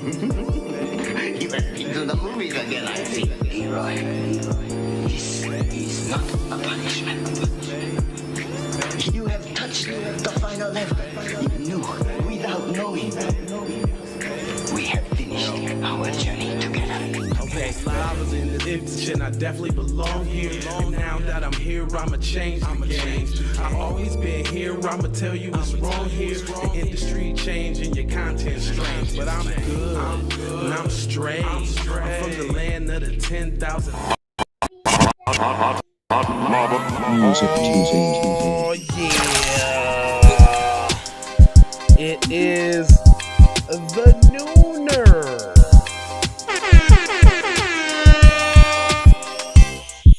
You have been to the movies again, I see. Leroy, this is not a punishment. You have touched the final level. You knew without knowing. We have finished our journey together. Okay, I was in the ditch and I definitely belong here. And now that I'm here, I'ma change the game. I've always been here, I'ma tell you what's wrong here. The industry changing, your content strange. But I'm good, and I'm straight. I'm from the land of the 10,000. Oh yeah, it is the Nooner.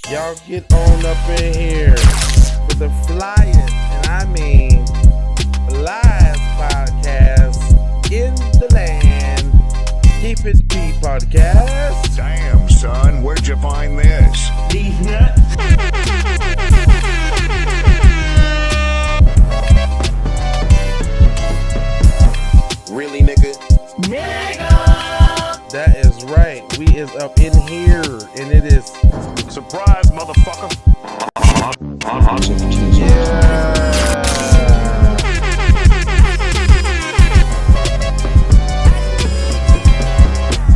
Y'all get on up in here for the flyest, and I mean flyest podcast in the land. Keep It P podcast. Damn, son, where'd you find this? These nuts. Really, nigga? That is right. We is up in here, and it is Surprise, motherfucker. yeah.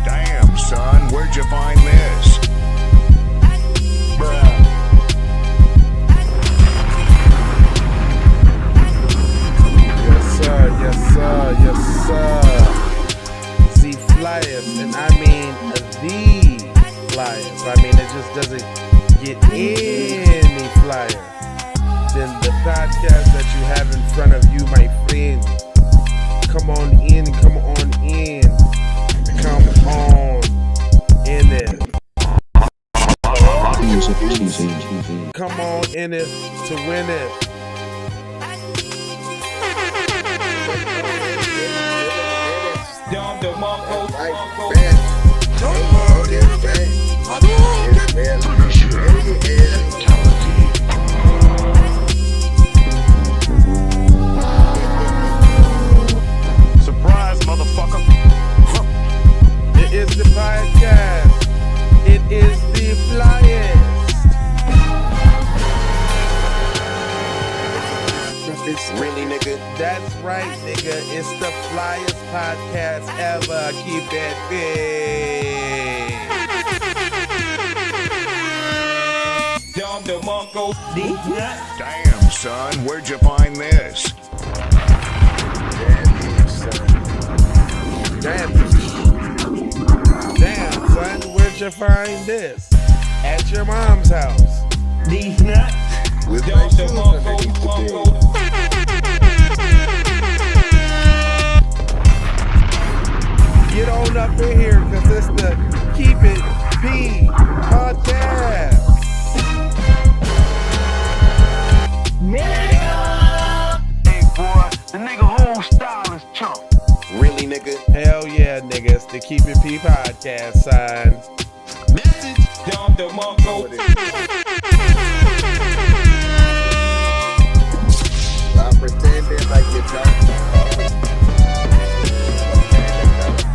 Damn, son, where'd you find this? Bruh. Yes, sir. Yes, sir. Yes, sir. The flyers, and I mean the flyers. I mean, it just doesn't get any flyer than the podcast that you have in front of you, my friend. Come on in, come on in, come on in it. Come on in it to win it. Surprise, motherfucker. It is the podcast. It is the flyest. Really, nigga? That's right, nigga. It's the flyest podcast ever. Keep it big. These nuts. Damn, son, where'd you find this? Damn, son, where'd you find this? At your mom's house. These nuts. With my shoes underneath the bed. Get on up in here, cause it's the Keep It P podcast. Hey boy, the nigga whole style is chump. Really, nigga? Hell yeah, nigga, it's the Keep It P podcast, son. Message, Dom DeMarco. I'm pretending like you don't.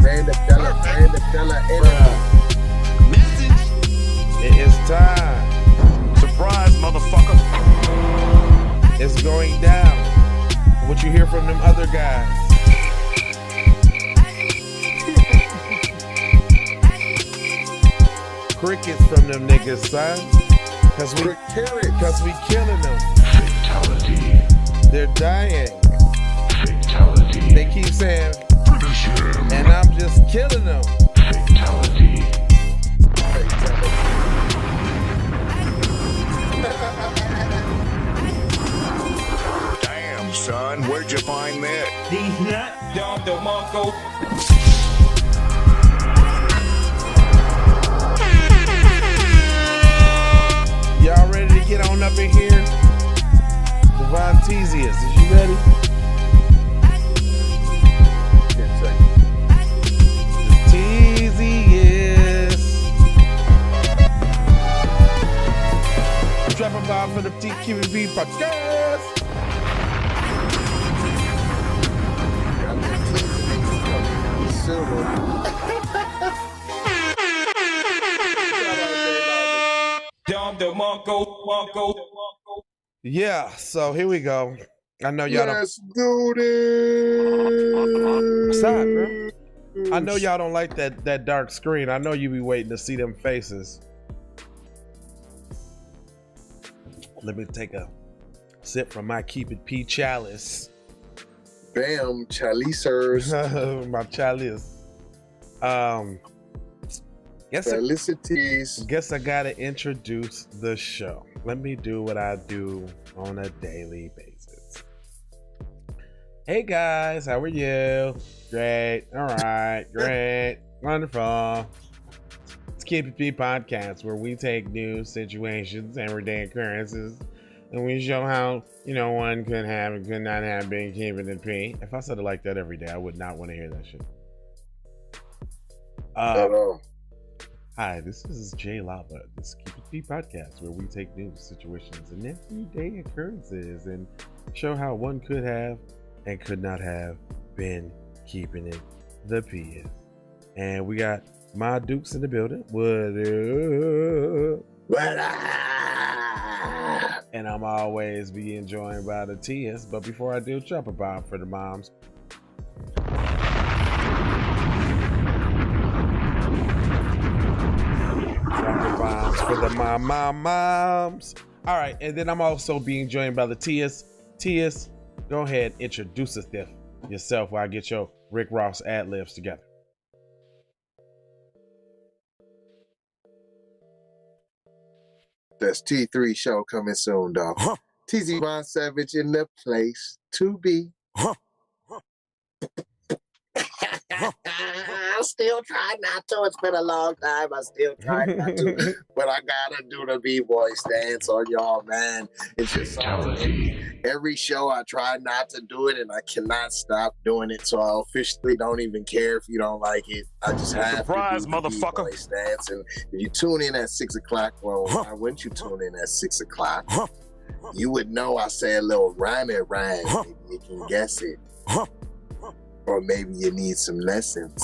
Random dollar energy. Message. It is time. Surprise, motherfucker. It's going down. What you hear from them other guys? Crickets from them niggas, son. Cause we killing them. Fatality. They're dying. Fatality. They keep saying, Finish him. and I'm just killing them. Fatality. Damn, son, where'd you find this? These nuts. Dom DeMarco. Y'all ready to get on up in here? Devon Teasius, is you ready? Teasius. Dropping by for the TQB podcast. Soon. Yeah, so here we go. I know y'all Let's do this. Stop, bro. I know y'all don't like that dark screen. I know you be waiting to see them faces. Let me take a sip from my Keep It P chalice. Bam, chalicers. My chalice. Felicities. Guess I gotta introduce the show. Let me do what I do on a daily basis. Hey guys, how are you? Great. All right. Great. Wonderful. It's Keep It P podcast, where we take news, situations, everyday occurrences, and we show how, one could have and could not have been keeping it P. If I said it like that every day, I would not want to hear that shit. At all. Hi, this is Jay Lava. This is Keep It P podcast, where we take news, situations, and everyday occurrences and show how one could have and could not have been keeping it the P. And we got my Dukes in the building. What up? And I'm always being joined by the Tias. But before I do, drop a bomb for the moms. Dropping bombs for the moms. All right, and then I'm also being joined by the Tias. Tias, go ahead, introduce yourself while I get your Rick Ross ad-libs together. That's T3 show coming soon, dog. TZ Von Savage in the place to be. I still try not to. It's been a long time. I still try not to. But I gotta do the B-boy stance on y'all, man. It's just something. Every show I try not to do it, and I cannot stop doing it. So I officially don't even care if you don't like it. I just have Surprise, to do the motherfucker. B-boy stance. And if you tune in at 6 o'clock, well, why wouldn't you tune in at 6 o'clock? You would know I say a little rhyme. Maybe you can guess it. Or maybe you need some lessons.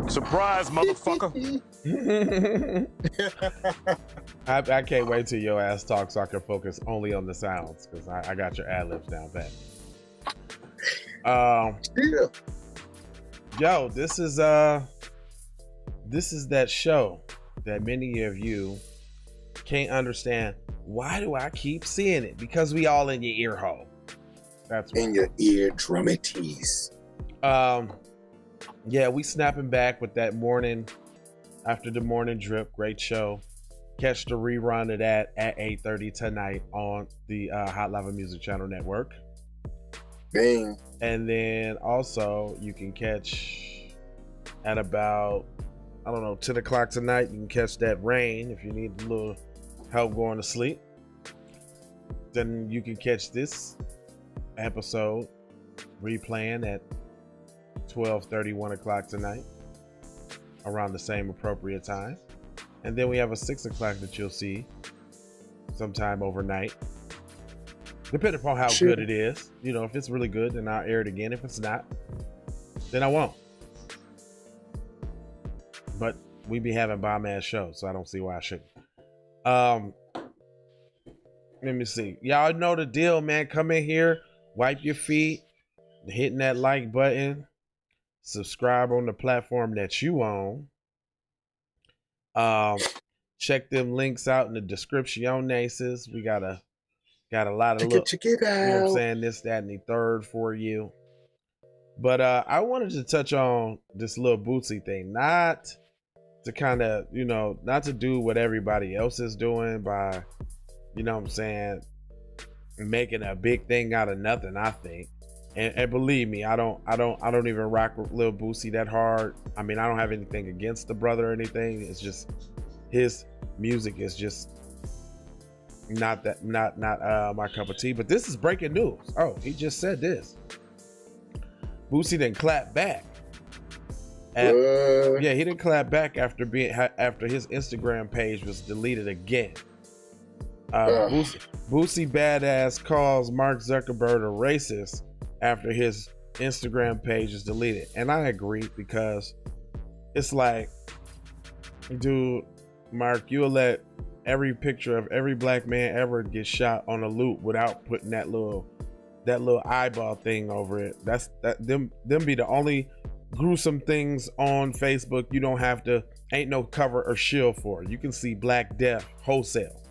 Surprise, motherfucker. I can't wait till your ass talk so I can focus only on the sounds, because I got your ad-libs down pat. Yeah. Yo, this is that show that many of you can't understand. Why do I keep seeing it? Because we all in your ear hole. That's in your ear drummeties. Yeah, we snapping back with that morning, after the morning drip. Great show. Catch the rerun of that at 8:30 tonight on the Hot Lava Music Channel Network. Bang. And then also you can catch at about, 10 o'clock tonight. You can catch that Rain if you need a little help going to sleep. Then you can catch this episode replaying at 12:30, 1 o'clock tonight, around the same appropriate time. And then we have a 6 o'clock that you'll see sometime overnight, depending upon how good it is. If it's really good, then I'll air it again. If it's not, then I won't. But we be having bomb-ass shows, so I don't see why I shouldn't. Let me see. Y'all know the deal, man. Come in here, wipe your feet, hitting that like button, subscribe on the platform that you own. Check them links out in the description. We got a lot of check it out. You know what I'm saying? This, that, and the third for you. But I wanted to touch on this Lil Boosie thing, not to kind of, not to do what everybody else is doing by, making a big thing out of nothing, I think. And believe me, I don't even rock with Lil Boosie that hard. I mean, I don't have anything against the brother or anything. It's just his music is just not my cup of tea. But this is breaking news. Oh, he just said this. Boosie didn't clap back. Yeah, he didn't clap back after his Instagram page was deleted again. Boosie badass calls Mark Zuckerberg a racist after his Instagram page is deleted. And I agree, because it's like, dude, Mark, you'll let every picture of every black man ever get shot on a loop without putting that little eyeball thing over it. Them be the only gruesome things on Facebook you don't have to, ain't no cover or shield for. You can see Black Death wholesale.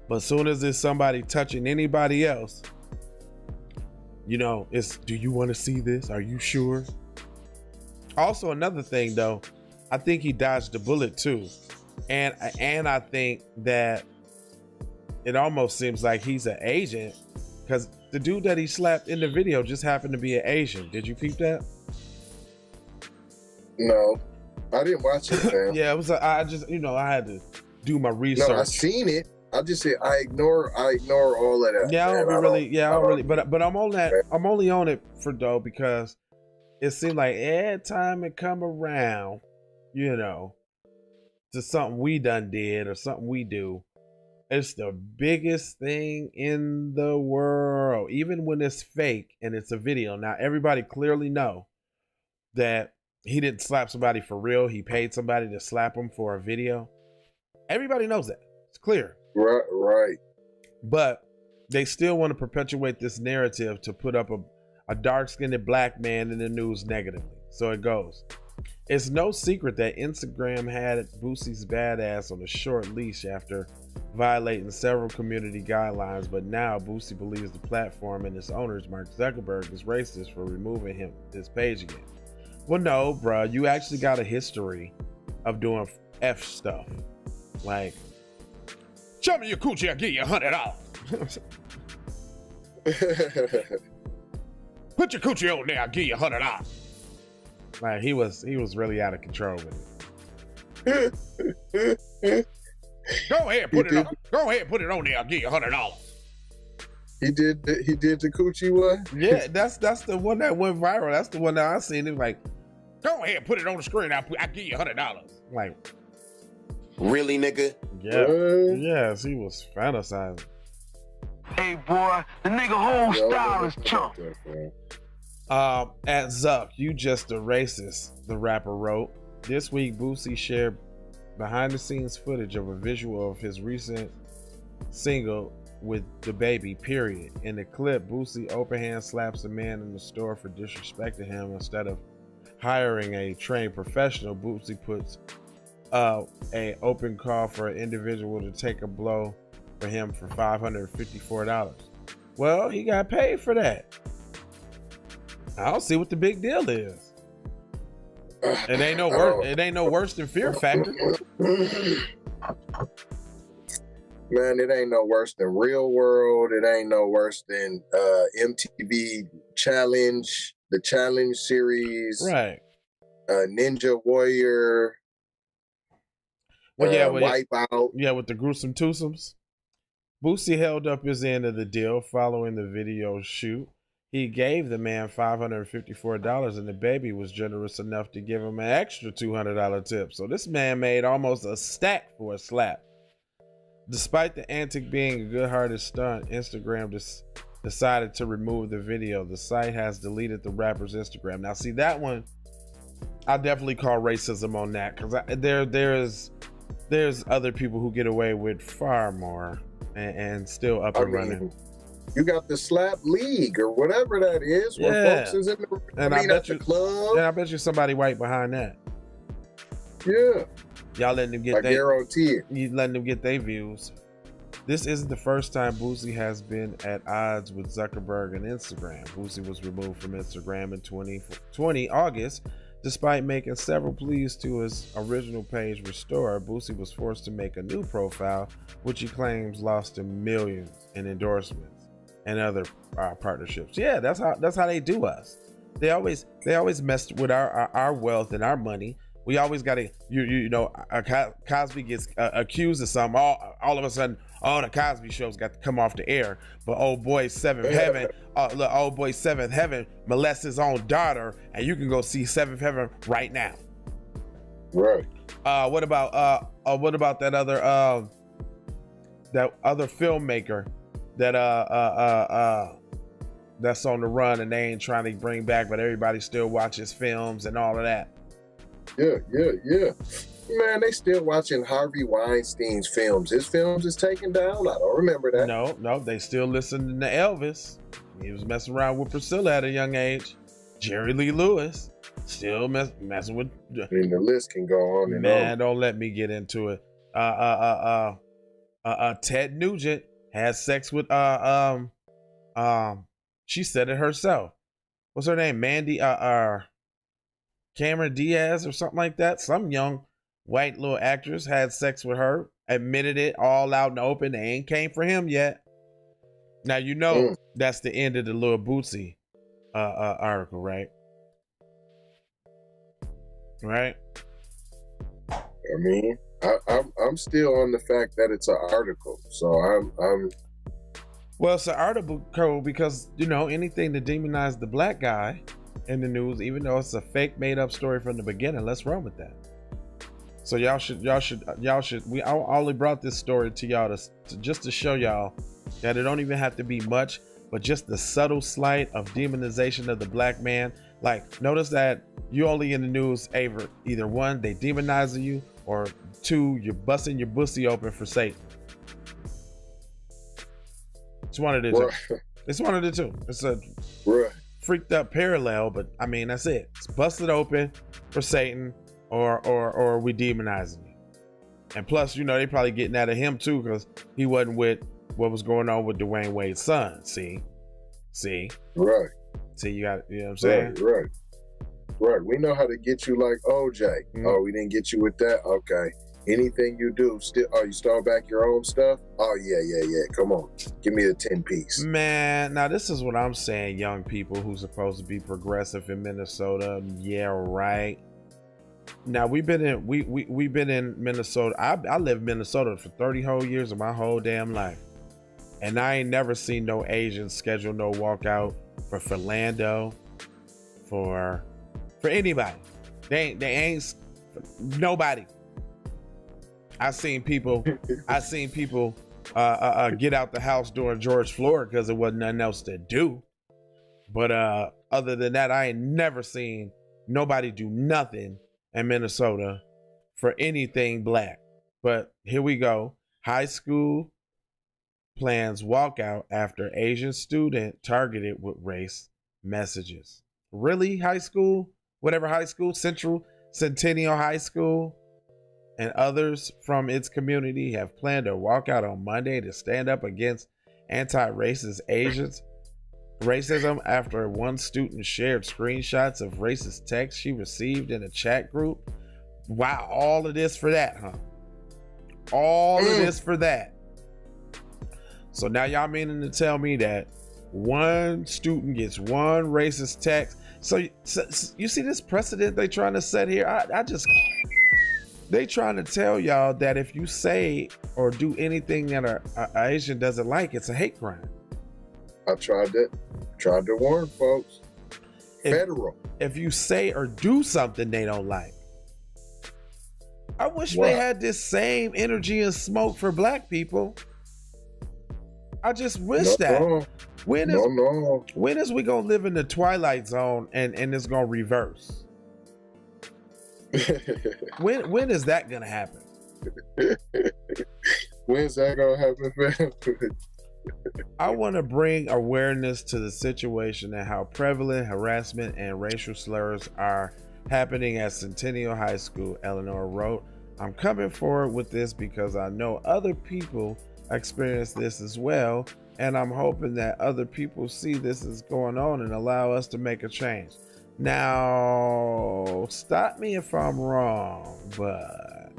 But as soon as there's somebody touching anybody else, you know, it's, do you want to see this? Are you sure? Also, another thing though, I think he dodged the bullet too. And I think that it almost seems like he's an agent, because the dude that he slapped in the video just happened to be an Asian. Did you peep that? No, I didn't watch it, man. Yeah, it was. I just, you know, I had to do my research. No, I seen it. I just said I ignore all of that. Yeah, I don't really. But I'm on that. I'm only on it for though because it seemed like every time it come around, you know, to something we done did or something we do, it's the biggest thing in the world. Even when it's fake and it's a video. Now everybody clearly know that he didn't slap somebody for real. He paid somebody to slap him for a video. Everybody knows that. It's clear. Right. But they still want to perpetuate this narrative to put up a dark-skinned black man in the news negatively. So it goes. It's no secret that Instagram had Boosie's badass on a short leash after violating several community guidelines, but now Boosie believes the platform and its owners, Mark Zuckerberg, is racist for removing his page again. Well, no, bro, you actually got a history of doing F stuff. Like, show me your coochie, I'll give you $100. Put your coochie on there, I'll give you $100. Like, he was really out of control with it. Go ahead, put it on. Go ahead, put it on there, I'll give you $100. He did the coochie one? Yeah, that's the one that went viral. That's the one that I seen. It like, go ahead, put it on the screen, I'll give you $100. Like, really, nigga? Yeah. Yes, he was fantasizing. Hey, boy, the nigga whole style is chump. At Zuck, you just a racist, the rapper wrote. This week, Boosie shared behind-the-scenes footage of a visual of his recent single with the baby, period. In the clip, Boosie open-hand slaps a man in the store for disrespecting him. Instead of hiring a trained professional, Boosie puts a open call for an individual to take a blow for him for $554. Well, he got paid for that. I don't see what the big deal is. It ain't no worse. It ain't no worse than Fear Factor. Man, it ain't no worse than Real World. It ain't no worse than MTV Challenge, the Challenge series, right? Ninja Warrior. Wipeout. Yeah, with the gruesome twosomes. Boosie held up his end of the deal following the video shoot. He gave the man $554, and the baby was generous enough to give him an extra $200 tip. So this man made almost a stack for a slap. Despite the antic being a good-hearted stunt, Instagram decided to remove the video. The site has deleted the rapper's Instagram. Now, see, that one, I definitely call racism on that, because there's other people who get away with far more and still up and running. You got the slap league or whatever that is, where folks is in the, at the club. Yeah, I bet you somebody white behind that. Yeah. Y'all letting them get you letting them get their views. This isn't the first time Boosie has been at odds with Zuckerberg and Instagram. Boosie was removed from Instagram in 2020 August. Despite making several pleas to his original page restore, Boosie was forced to make a new profile, which he claims lost him millions in endorsements and other partnerships. Yeah, that's how they do us. They always mess with our wealth and our money. We always got to, you know, Cosby gets accused of something. All of a sudden, the Cosby show's got to come off the air. But old boy Seventh Heaven molests his own daughter, and you can go see Seventh Heaven right now. Right. What about that other filmmaker that that's on the run and they ain't trying to bring back, but everybody still watches films and all of that. Yeah. Man, they still watching Harvey Weinstein's films. His films is taken down. I don't remember that. No, they still listening to Elvis. He was messing around with Priscilla at a young age. Jerry Lee Lewis still messing with. I mean, the list can go on and Man, on. don't let me get into it. Ted Nugent had sex with she said it herself. What's her name? Mandy Cameron Diaz or something like that. Some young white little actress had sex with her, admitted it all out in the open. They ain't came for him yet. Now you know that's the end of the Lil Boosie article, right? Right? I mean, I'm still on the fact that it's an article, so I'm. Well, it's an article because, you know, anything to demonize the black guy in the news, even though it's a fake made up story from the beginning, let's run with that. So y'all should, I only brought this story to y'all to just to show y'all that it don't even have to be much, but just the subtle slight of demonization of the black man. Like, notice that you only in the news, either one, they demonizing you, or two, you're busting your pussy open for Satan. It's one of the two. It's one of the two. It's a freaked up parallel, but I mean, that's it. It's busted open for Satan, or we demonizing you. And plus, you know, they probably getting at him too, because he wasn't with what was going on with Dwayne Wade's son. See? Right. See, you got, you know what I'm saying? Right. We know how to get you like OJ. Mm-hmm. Oh, we didn't get you with that? Okay. Anything you do, still, you start back your own stuff? Oh, yeah. Come on. Give me the 10-piece. Man, now this is what I'm saying, young people who's supposed to be progressive in Minnesota. Yeah, right. Now, we've been in Minnesota. I lived in Minnesota for 30 whole years of my whole damn life. And I ain't never seen no Asians schedule no walkout for Philando, for anybody. They ain't nobody. I seen people get out the house during George Floyd because there wasn't nothing else to do. But other than that, I ain't never seen nobody do nothing in Minnesota for anything black. But here we go. High school plans walkout after Asian student targeted with race messages. Really? High school? Whatever high school? Centennial High School and others from its community have planned to walk out on Monday to stand up against anti-racist racism after one student shared screenshots of racist text she received in a chat group. Wow, all of this for that, huh? All of this for that. So now y'all meaning to tell me that one student gets one racist text? So you see this precedent they trying to set here? They trying to tell y'all that if you say or do anything that a Asian doesn't like, it's a hate crime. I tried to warn folks. Federal. If you say or do something they don't like. I wish they had this same energy and smoke for black people. I just wish that. When is we gonna live in the Twilight Zone and it's gonna reverse? when is that gonna happen? When's that gonna happen, fam? I want to bring awareness to the situation and how prevalent harassment and racial slurs are happening at Centennial High School, Eleanor wrote. I'm coming forward with this because I know other people experience this as well, and I'm hoping that other people see this is going on and allow us to make a change. Now, stop me if I'm wrong, but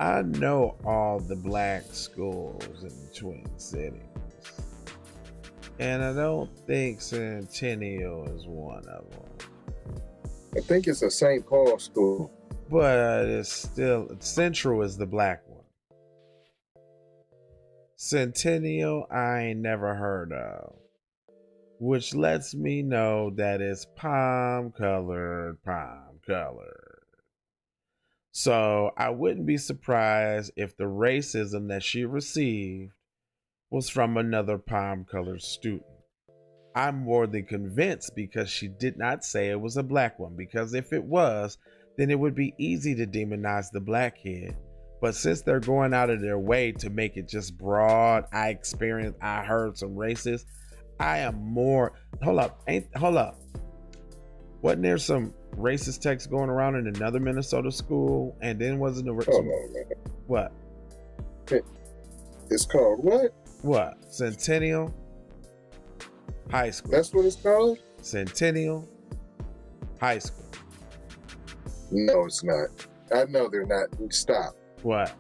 I know all the black schools in the Twin Cities, and I don't think Centennial is one of them. I think it's a St. Paul school. But it's still, Central is the black one. Centennial, I ain't never heard of. Which lets me know that it's palm colored. So I wouldn't be surprised if the racism that she received was from another palm colored student. I'm more than convinced because she did not say it was a black one. Because if it was, then it would be easy to demonize the black kid. But since they're going out of their way to make it just broad, I heard some racist. I am more. Hold up. Wasn't there some racist text going around in another Minnesota school? And then wasn't there? Hold on, man. What? It's called what? What? Centennial High School. That's what it's called? Centennial High School. No, it's not. I know they're not. Stop. What?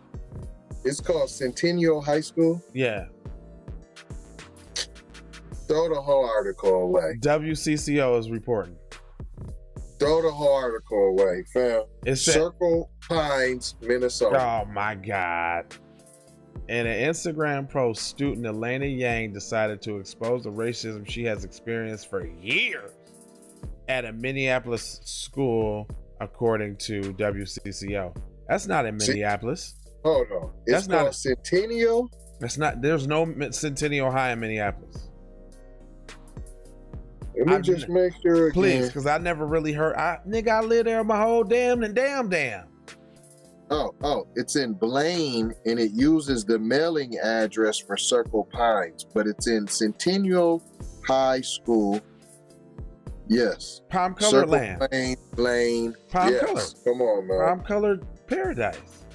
It's called Centennial High School? Yeah. Throw the whole article away. WCCO is reporting. Throw the whole article away, fam. It's Circle Pines, Minnesota. Oh my God. In an Instagram post, student Elena Yang decided to expose the racism she has experienced for years at a Minneapolis school, according to WCCO. That's not in Minneapolis. Hold on. It's called Centennial? That's not. There's no Centennial High in Minneapolis. Let me just make sure again. Please, because I never really heard. I lived there my whole damn. Oh, it's in Blaine, and it uses the mailing address for Circle Pines, but it's in Centennial High School. Yes. Palm colored land. Blaine. Palm color. Come on, man. Palm colored paradise.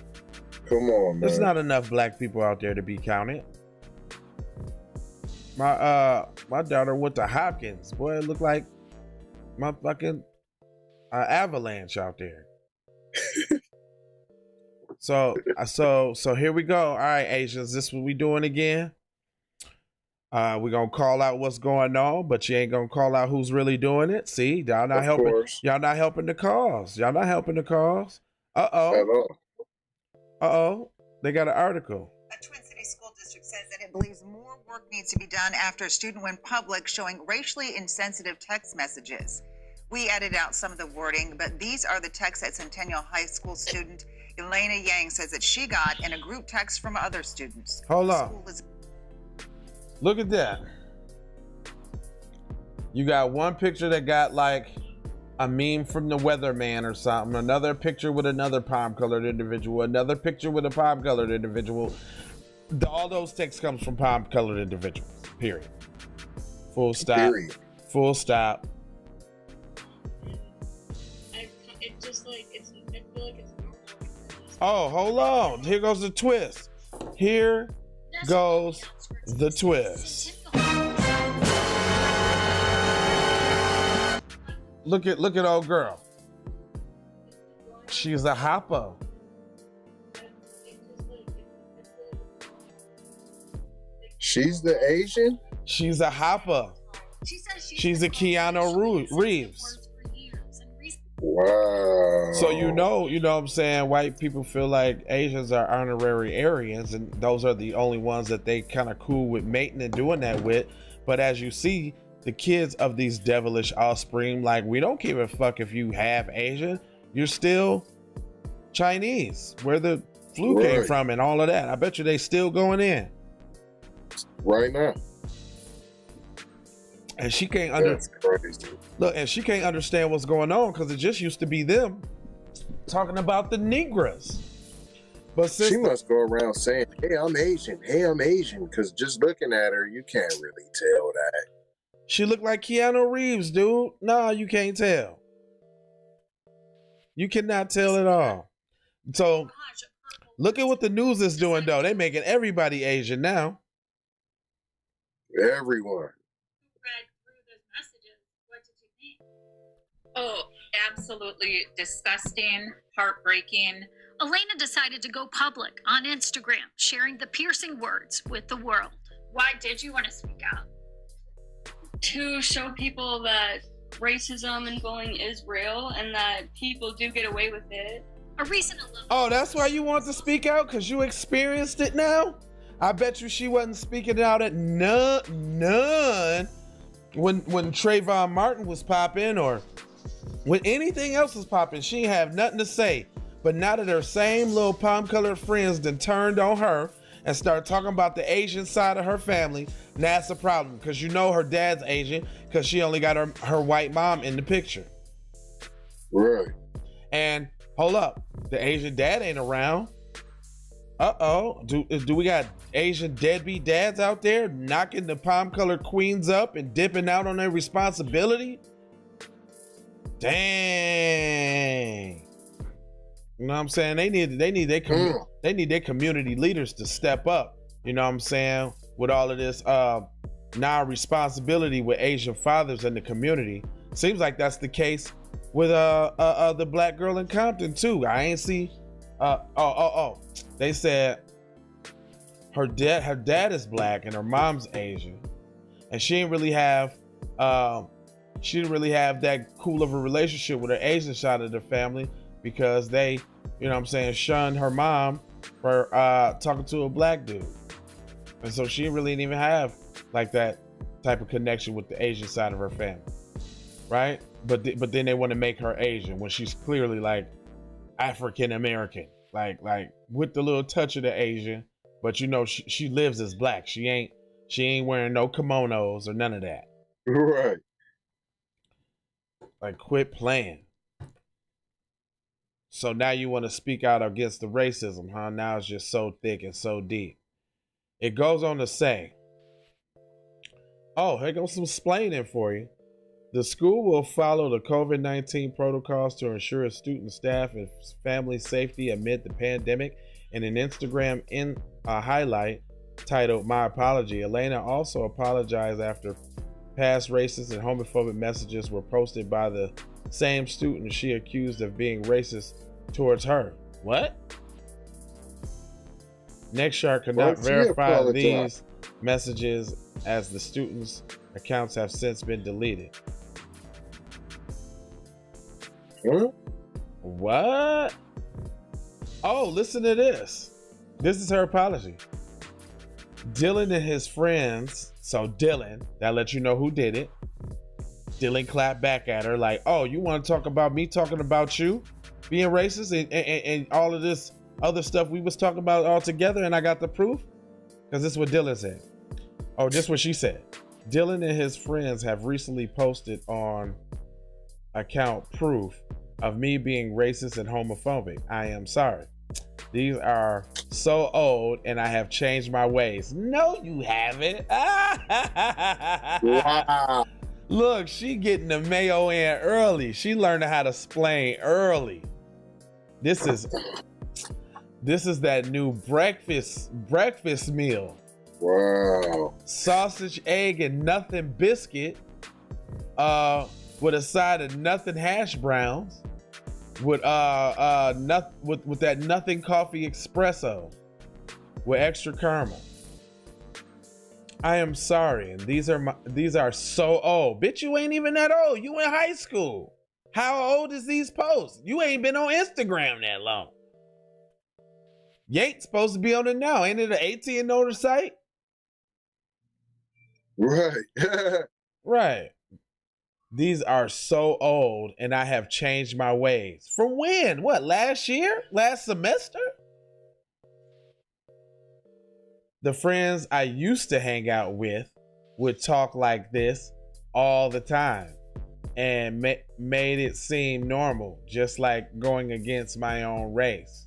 Come on, man. There's not enough black people out there to be counted. My daughter went to Hopkins. Boy, it looked like my fucking avalanche out there. So here we go. All right, Asians, this is what we doing again. We're gonna call out what's going on, but you ain't gonna call out who's really doing it. See, y'all not helping. Course. Y'all not helping the cause. Y'all not helping the cause. They got an article. A Twin Cities school district says that it believes more work needs to be done after a student went public showing racially insensitive text messages. We edited out some of the wording, but these are the texts that Centennial High School student Elena Yang says that she got in a group text from other students. Hold on. Look at that. You got one picture that got like a meme from the weatherman or something, another picture with another palm-colored individual, another picture with a palm-colored individual. All those texts comes from palm-colored individuals, period. Full stop. Period. Full stop. It just like, I feel like it's normal. Oh, hold on. Here goes the twist. Here goes the twist. Look at old girl. She's a hopper. She's the Asian? She's a hopper. She's a Keanu Reeves. Wow. So you know what I'm saying, white people feel like Asians are honorary Aryans, and those are the only ones that they kind of cool with mating and doing that with. But as you see, the kids of these devilish offspring, like, we don't give a fuck if you have Asian, you're still Chinese, where the flu came from and all of that. I bet you they still going in right now. And she can't she can't understand what's going on because it just used to be them talking about the Negras. But she must go around saying, "Hey, I'm Asian. Hey, I'm Asian," because just looking at her, you can't really tell that. She looked like Keanu Reeves, dude. No, you can't tell. You cannot tell at all. So look at what the news is doing, though. They're making everybody Asian now. Everyone. Oh, absolutely disgusting, heartbreaking. Elena decided to go public on Instagram, sharing the piercing words with the world. Why did you want to speak out? To show people that racism and bullying is real and that people do get away with it. A recent Oh, that's why you want to speak out? Because you experienced it now? I bet you she wasn't speaking out at none when Trayvon Martin was popping or when anything else was popping. She didn't have nothing to say. But now that her same little palm-colored friends done turned on her and start talking about the Asian side of her family, that's a problem. Because you know her dad's Asian because she only got her white mom in the picture. Right. And hold up, the Asian dad ain't around. Uh-oh, do we got Asian deadbeat dads out there knocking the palm-colored queens up and dipping out on their responsibility? Dang. You know what I'm saying? They need their community leaders to step up. You know what I'm saying? With all of this now responsibility with Asian fathers in the community. Seems like that's the case with the black girl in Compton too. I ain't see they said her dad is black and her mom's Asian, and she didn't really have that cool of a relationship with her Asian side of the family because they, you know what I'm saying, shunned her mom for talking to a black dude. And so she really didn't even have like that type of connection with the Asian side of her family, right? But then they want to make her Asian when she's clearly like African American, like with the little touch of the Asian, but you know she lives as black. She ain't wearing no kimonos or none of that. Right. Like, quit playing. So now you want to speak out against the racism, huh? Now it's just so thick and so deep. It goes on to say, oh, here goes some explaining for you. The school will follow the COVID-19 protocols to ensure student, staff, and family safety amid the pandemic. In an Instagram highlight titled "My Apology," Elena also apologized after past racist and homophobic messages were posted by the same student she accused of being racist towards her. What? Nextshare could not verify these messages as the students' accounts have since been deleted. Huh? What? Oh, listen to this. This is her apology. Dylan and his friends, so Dylan, that lets you know who did it. Dylan clapped back at her like, oh, you want to talk about me talking about you being racist and all of this other stuff we was talking about all together, and I got the proof? Because this is what Dylan said. Oh, this is what she said. Dylan and his friends have recently posted on account proof of me being racist and homophobic. I am sorry. These are so old and I have changed my ways. No, you haven't. Wow. Look, she getting the mayo in early. She learned how to explain early. This is that new breakfast meal. Wow. Sausage, egg, and nothing biscuit with a side of nothing hash browns with that nothing coffee espresso with extra caramel. I am sorry, and these are so old. Bitch, you ain't even that old. You in high school. How old is these posts? You ain't been on Instagram that long. You ain't supposed to be on it now. Ain't it an 18 and older site? Right. Right. These are so old and I have changed my ways. From when? What, last year? Last semester? The friends I used to hang out with would talk like this all the time and made it seem normal, just like going against my own race.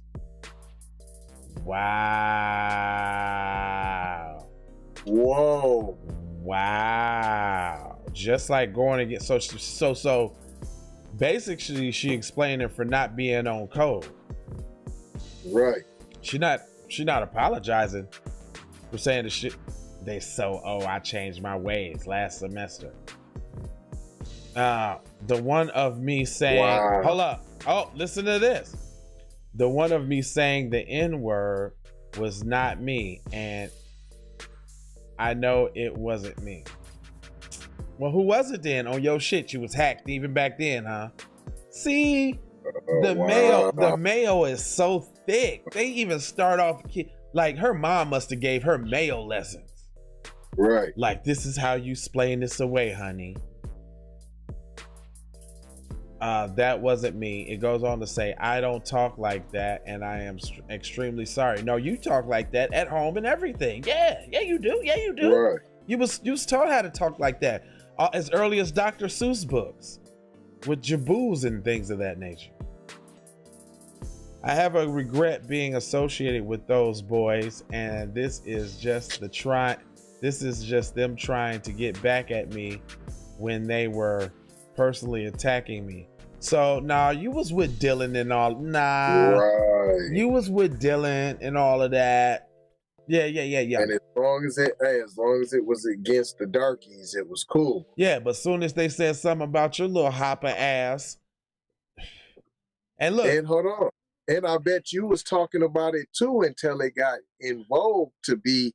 Wow. Whoa. Wow. Just like going against, so basically she explained it for not being on code. Right. She not apologizing for saying the shit. They I changed my ways last semester. The one of me saying, wow. Hold up. Oh, listen to this. The one of me saying the N-word was not me, and I know it wasn't me. Well, who was it then? On your shit, you was hacked even back then, huh? See, the mayo is so thick. They even start off like her mom must have gave her mayo lessons. Right. Like, this is how you explain this away, honey. That wasn't me. It goes on to say, I don't talk like that, and I am extremely sorry. No, you talk like that at home and everything. Yeah, you do. Yeah, you do. Right. You was taught how to talk like that as early as Dr. Seuss books with jaboos and things of that nature. I have a regret being associated with those boys, and this is just them trying to get back at me when they were personally attacking me. So you was with Dylan and all. Right. You was with Dylan and all of that. Yeah. And as long as it was against the darkies, it was cool. Yeah, but soon as they said something about your little hopper ass, and look, and hold on, and I bet you was talking about it too until it got in vogue to be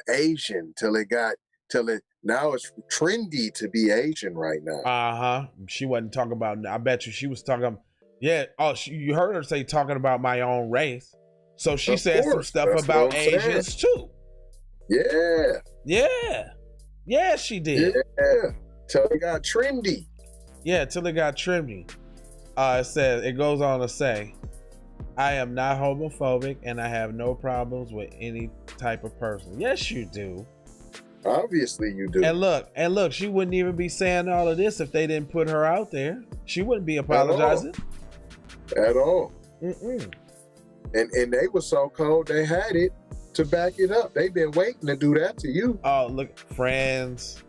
Asian, till it now it's trendy to be Asian right now. She wasn't talking about. I bet you she was talking. Yeah. Oh, you heard her say talking about my own race. So she said some stuff about Asians too. Yeah. Yeah, she did. Yeah. Till it got trendy. Yeah, till it got trendy. It goes on to say, I am not homophobic and I have no problems with any type of person. Yes, you do. Obviously you do. And look, she wouldn't even be saying all of this if they didn't put her out there. She wouldn't be apologizing. At all. Mm-mm. And they were so cold, they had it to back it up. They've been waiting to do that to you. Oh, look, friends.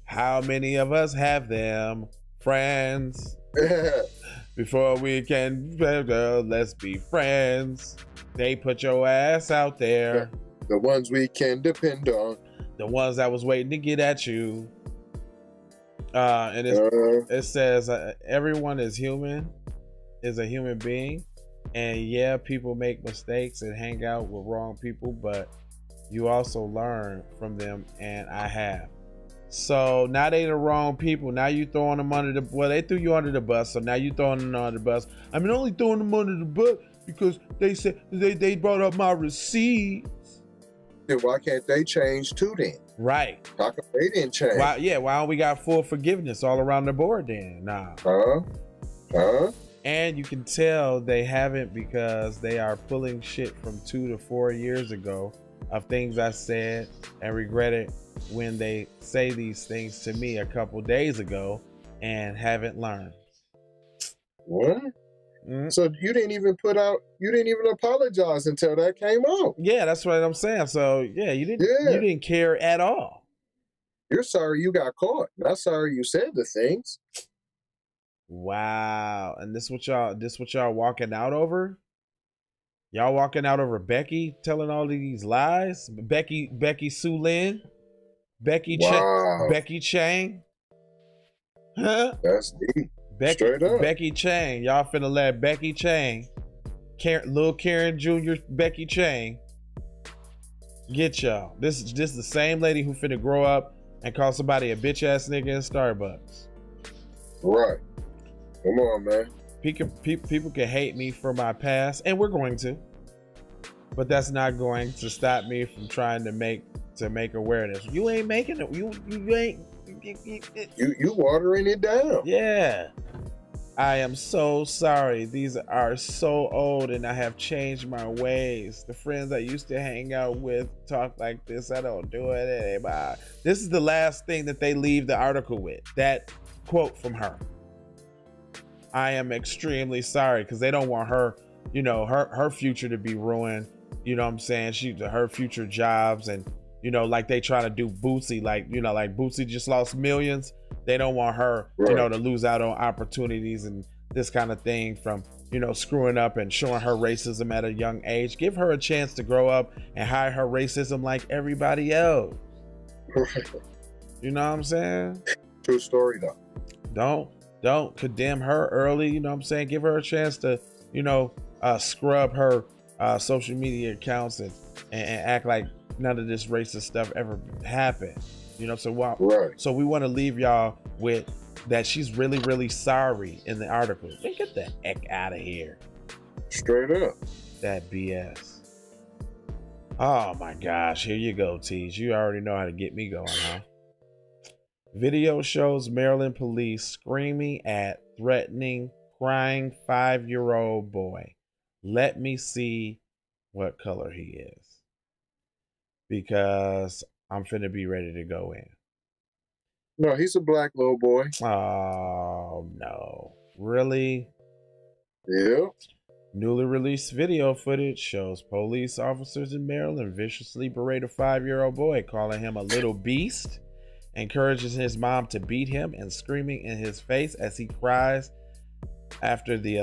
How many of us have them? Friends. Before we can, let's be friends. They put your ass out there. The ones we can depend on. The ones that was waiting to get at you. And it says, everyone is human, is a human being. And yeah, people make mistakes and hang out with wrong people, but you also learn from them, and I have. So now they the wrong people. Now you throwing them under the, well, they threw you under the bus, so now you throwing them under the bus. I mean, only throwing them under the bus because they said they brought up my receipts. Then why can't they change too then? Right. How come they didn't change? Why don't we got full forgiveness all around the board then? Nah. Huh? And you can tell they haven't, because they are pulling shit from 2 to 4 years ago of things I said and regretted when they say these things to me a couple days ago and haven't learned. What? Mm-hmm. So you didn't even apologize until that came out. Yeah, that's what I'm saying. So yeah, you didn't care at all. You're sorry you got caught. Not sorry you said the things. Wow. And this what y'all walking out over? Y'all walking out over Becky telling all these lies? Becky Sue Lin? Becky Chang? Huh? That's deep. Straight up. Becky Chang. Y'all finna let Becky Chang, Lil Karen Jr. Becky Chang, get y'all. This is the same lady who finna grow up and call somebody a bitch ass nigga in Starbucks. Right. Come on, man. People can hate me for my past, and we're going to, but that's not going to stop me from trying to make awareness. You ain't making it. You watering it down. Yeah. I am so sorry. These are so old, and I have changed my ways. The friends I used to hang out with talk like this. I don't do it anymore. This is the last thing that they leave the article with. That quote from her. I am extremely sorry, because they don't want her, her future to be ruined. You know what I'm saying? Her future jobs, and like they trying to do Boosie, like Boosie just lost millions. They don't want her, to lose out on opportunities and this kind of thing from, screwing up and showing her racism at a young age. Give her a chance to grow up and hide her racism like everybody else. You know what I'm saying? True story though. Don't condemn her early. You know what I'm saying? Give her a chance to, scrub her social media accounts and act like none of this racist stuff ever happened. So we want to leave y'all with that she's really, really sorry in the article. Then get the heck out of here. Straight up. That BS. Oh my gosh, here you go, Tease. You already know how to get me going, huh? Video shows Maryland police screaming at, threatening, crying 5-year-old boy. Let me see what color he is, because I'm finna be ready to go in. No, he's a black little boy. Oh, no. Really? Yeah. Newly released video footage shows police officers in Maryland viciously berate a 5-year-old boy, calling him a little beast, encourages his mom to beat him, and screaming in his face as he cries after the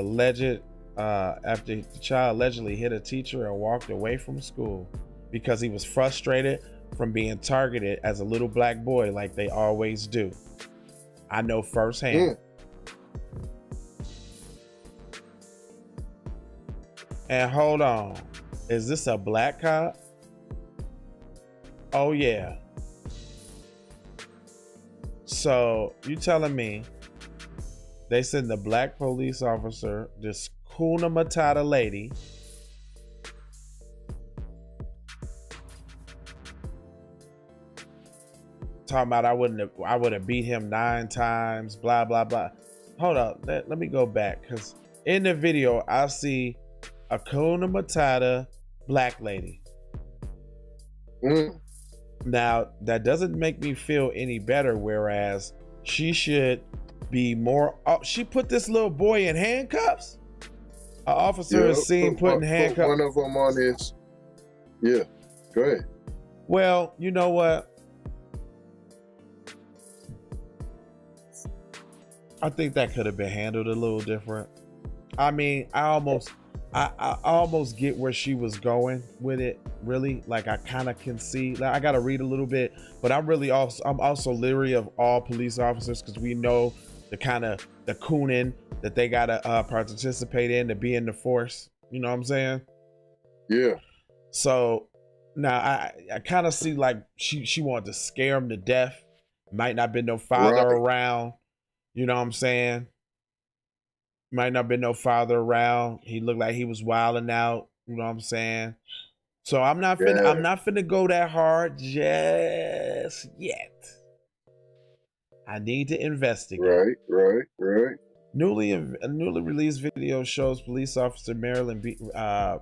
child allegedly hit a teacher and walked away from school because he was frustrated from being targeted as a little black boy like they always do. I know firsthand. And hold on, is this a black cop? Oh yeah. So you telling me they send the black police officer, this Kuna Matata lady, talking about I would have beat him 9 times, blah blah blah. Hold up, let me go back, because in the video I see a Kuna Matata black lady. Now that doesn't make me feel any better, whereas she should be more. She put this little boy in handcuffs. An officer is seen putting handcuffs. One of them on his. Yeah, go ahead. Well, you know what? I think that could have been handled a little different. I mean, I almost get where she was going with it. Really, like I kind of can see. Like, I got to read a little bit, but I'm also leery of all police officers, because we know the kind of the cooning that they gotta participate in to be in the force. You know what I'm saying? Yeah. So now I kind of see like she wanted to scare him to death. Might not been no father around. You know what I'm saying? Might not been no father around. He looked like he was wilding out. You know what I'm saying? So I'm not finna go that hard just yet. I need to investigate. Right. Newly released video shows police officer Maryland because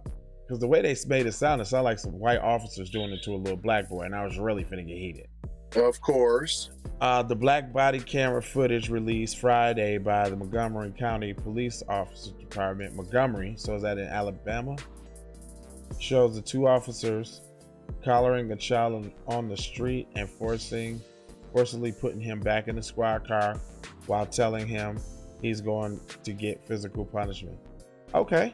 the way they made it sounded like some white officers doing it to a little black boy, and I was really finna get heated. Of course. The black body camera footage released Friday by the Montgomery County Police Officer Department, Montgomery, so is that in Alabama, shows the 2 officers collaring a child on the street and forcibly putting him back in the squad car while telling him he's going to get physical punishment. Okay.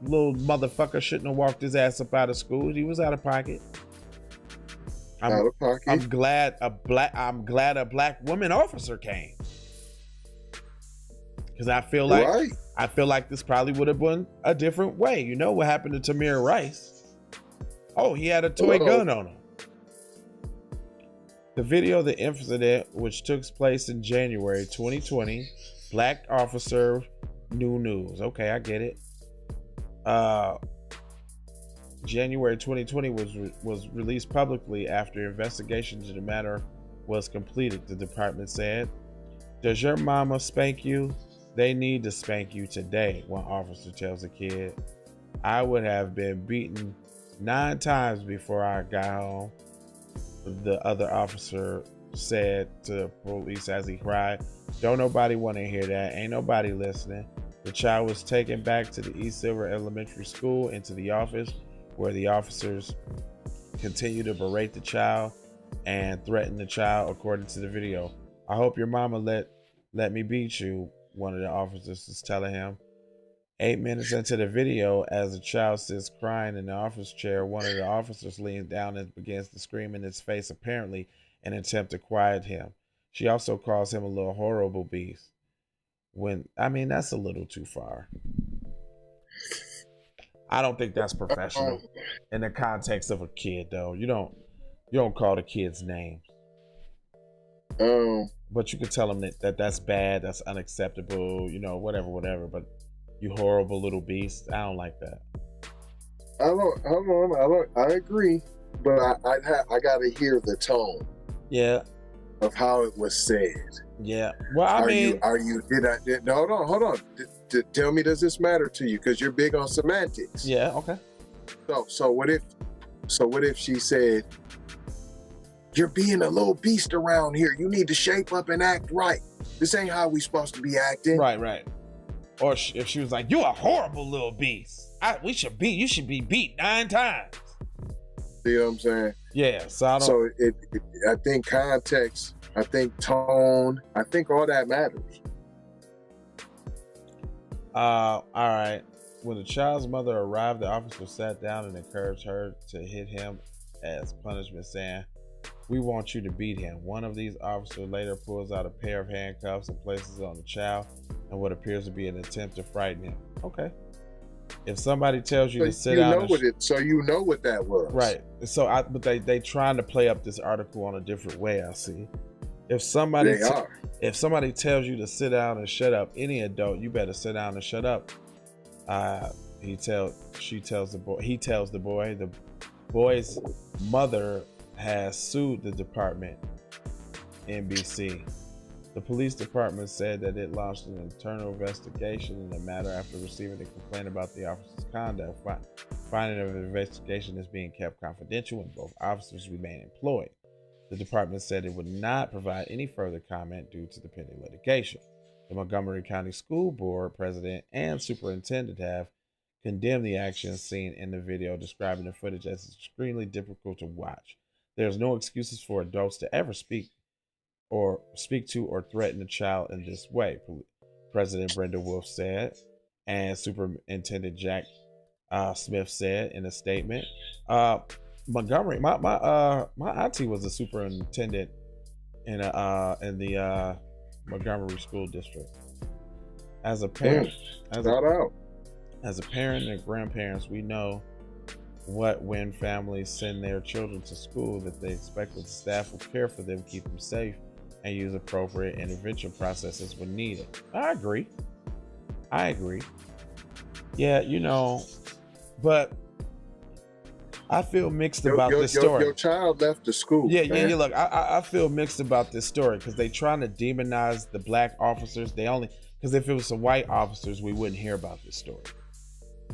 Little motherfucker shouldn't have walked his ass up out of school. He was out of pocket. I'm glad a black woman officer came, because I feel like this probably would have been a different way. You know what happened to Tamir Rice? Oh, he had a toy gun on him. The video of the incident, which took place in January 2020, black officer, new news. Okay, I get it. January 2020 was released publicly after investigation into the matter was completed, the department said. Does your mama spank you? They need to spank you today, one officer tells the kid. I would have been beaten 9 times before I got home, the other officer said to police as he cried. Don't nobody want to hear that. Ain't nobody listening. The child was taken back to the East Silver Elementary School into the office, where the officers continue to berate the child and threaten the child, according to the video. I hope your mama let me beat you, one of the officers is telling him. 8 minutes into the video, as the child sits crying in the office chair, one of the officers leans down and begins to scream in his face, apparently in an attempt to quiet him. She also calls him a little horrible beast. That's a little too far. I don't think that's professional in the context of a kid, though. You don't call the kids names. But you can tell them that's bad, that's unacceptable, whatever. But you horrible little beast, I don't like that. I agree, but I got to hear the tone. Yeah. of how it was said. Yeah. Well, I mean, hold on. Tell me, does this matter to you? Because you're big on semantics. Yeah. Okay. So what if she said, "You're being a little beast around here. You need to shape up and act right. This ain't how we supposed to be acting." Right. Or if she was like, "You a horrible little beast. You should be beat 9 times." See what I'm saying? Yeah. So I don't. So I think context, I think tone, I think all that matters. All right. When the child's mother arrived, the officer sat down and encouraged her to hit him as punishment, saying, "We want you to beat him." One of these officers later pulls out a pair of handcuffs and places it on the child in what appears to be an attempt to frighten him. Okay. If somebody tells you to sit down, so you know what that was, right? So, but they trying to play up this article on a different way. I see. If somebody tells you to sit down and shut up, any adult, you better sit down and shut up. He tells the boy. The boy's mother has sued the department. NBC. The police department said that it launched an internal investigation in the matter after receiving a complaint about the officer's conduct. Finding of the investigation is being kept confidential and both officers remain employed. The department said it would not provide any further comment due to the pending litigation. The Montgomery County School Board president and superintendent have condemned the actions seen in the video, describing the footage as extremely difficult to watch. There's no excuses for adults to ever speak to or threaten a child in this way, President Brenda Wolf said, and Superintendent Jack Smith said in a statement. Montgomery, my auntie was a superintendent in the Montgomery School District. As a parent, as a parent and grandparents, we know when families send their children to school that they expect that the staff will care for them, keep them safe, and use appropriate intervention processes when needed. I agree. Yeah, but I feel mixed about this story. Your child left the school. Yeah. Look, I feel mixed about this story because they trying to demonize the black officers. Because if it was some white officers, we wouldn't hear about this story.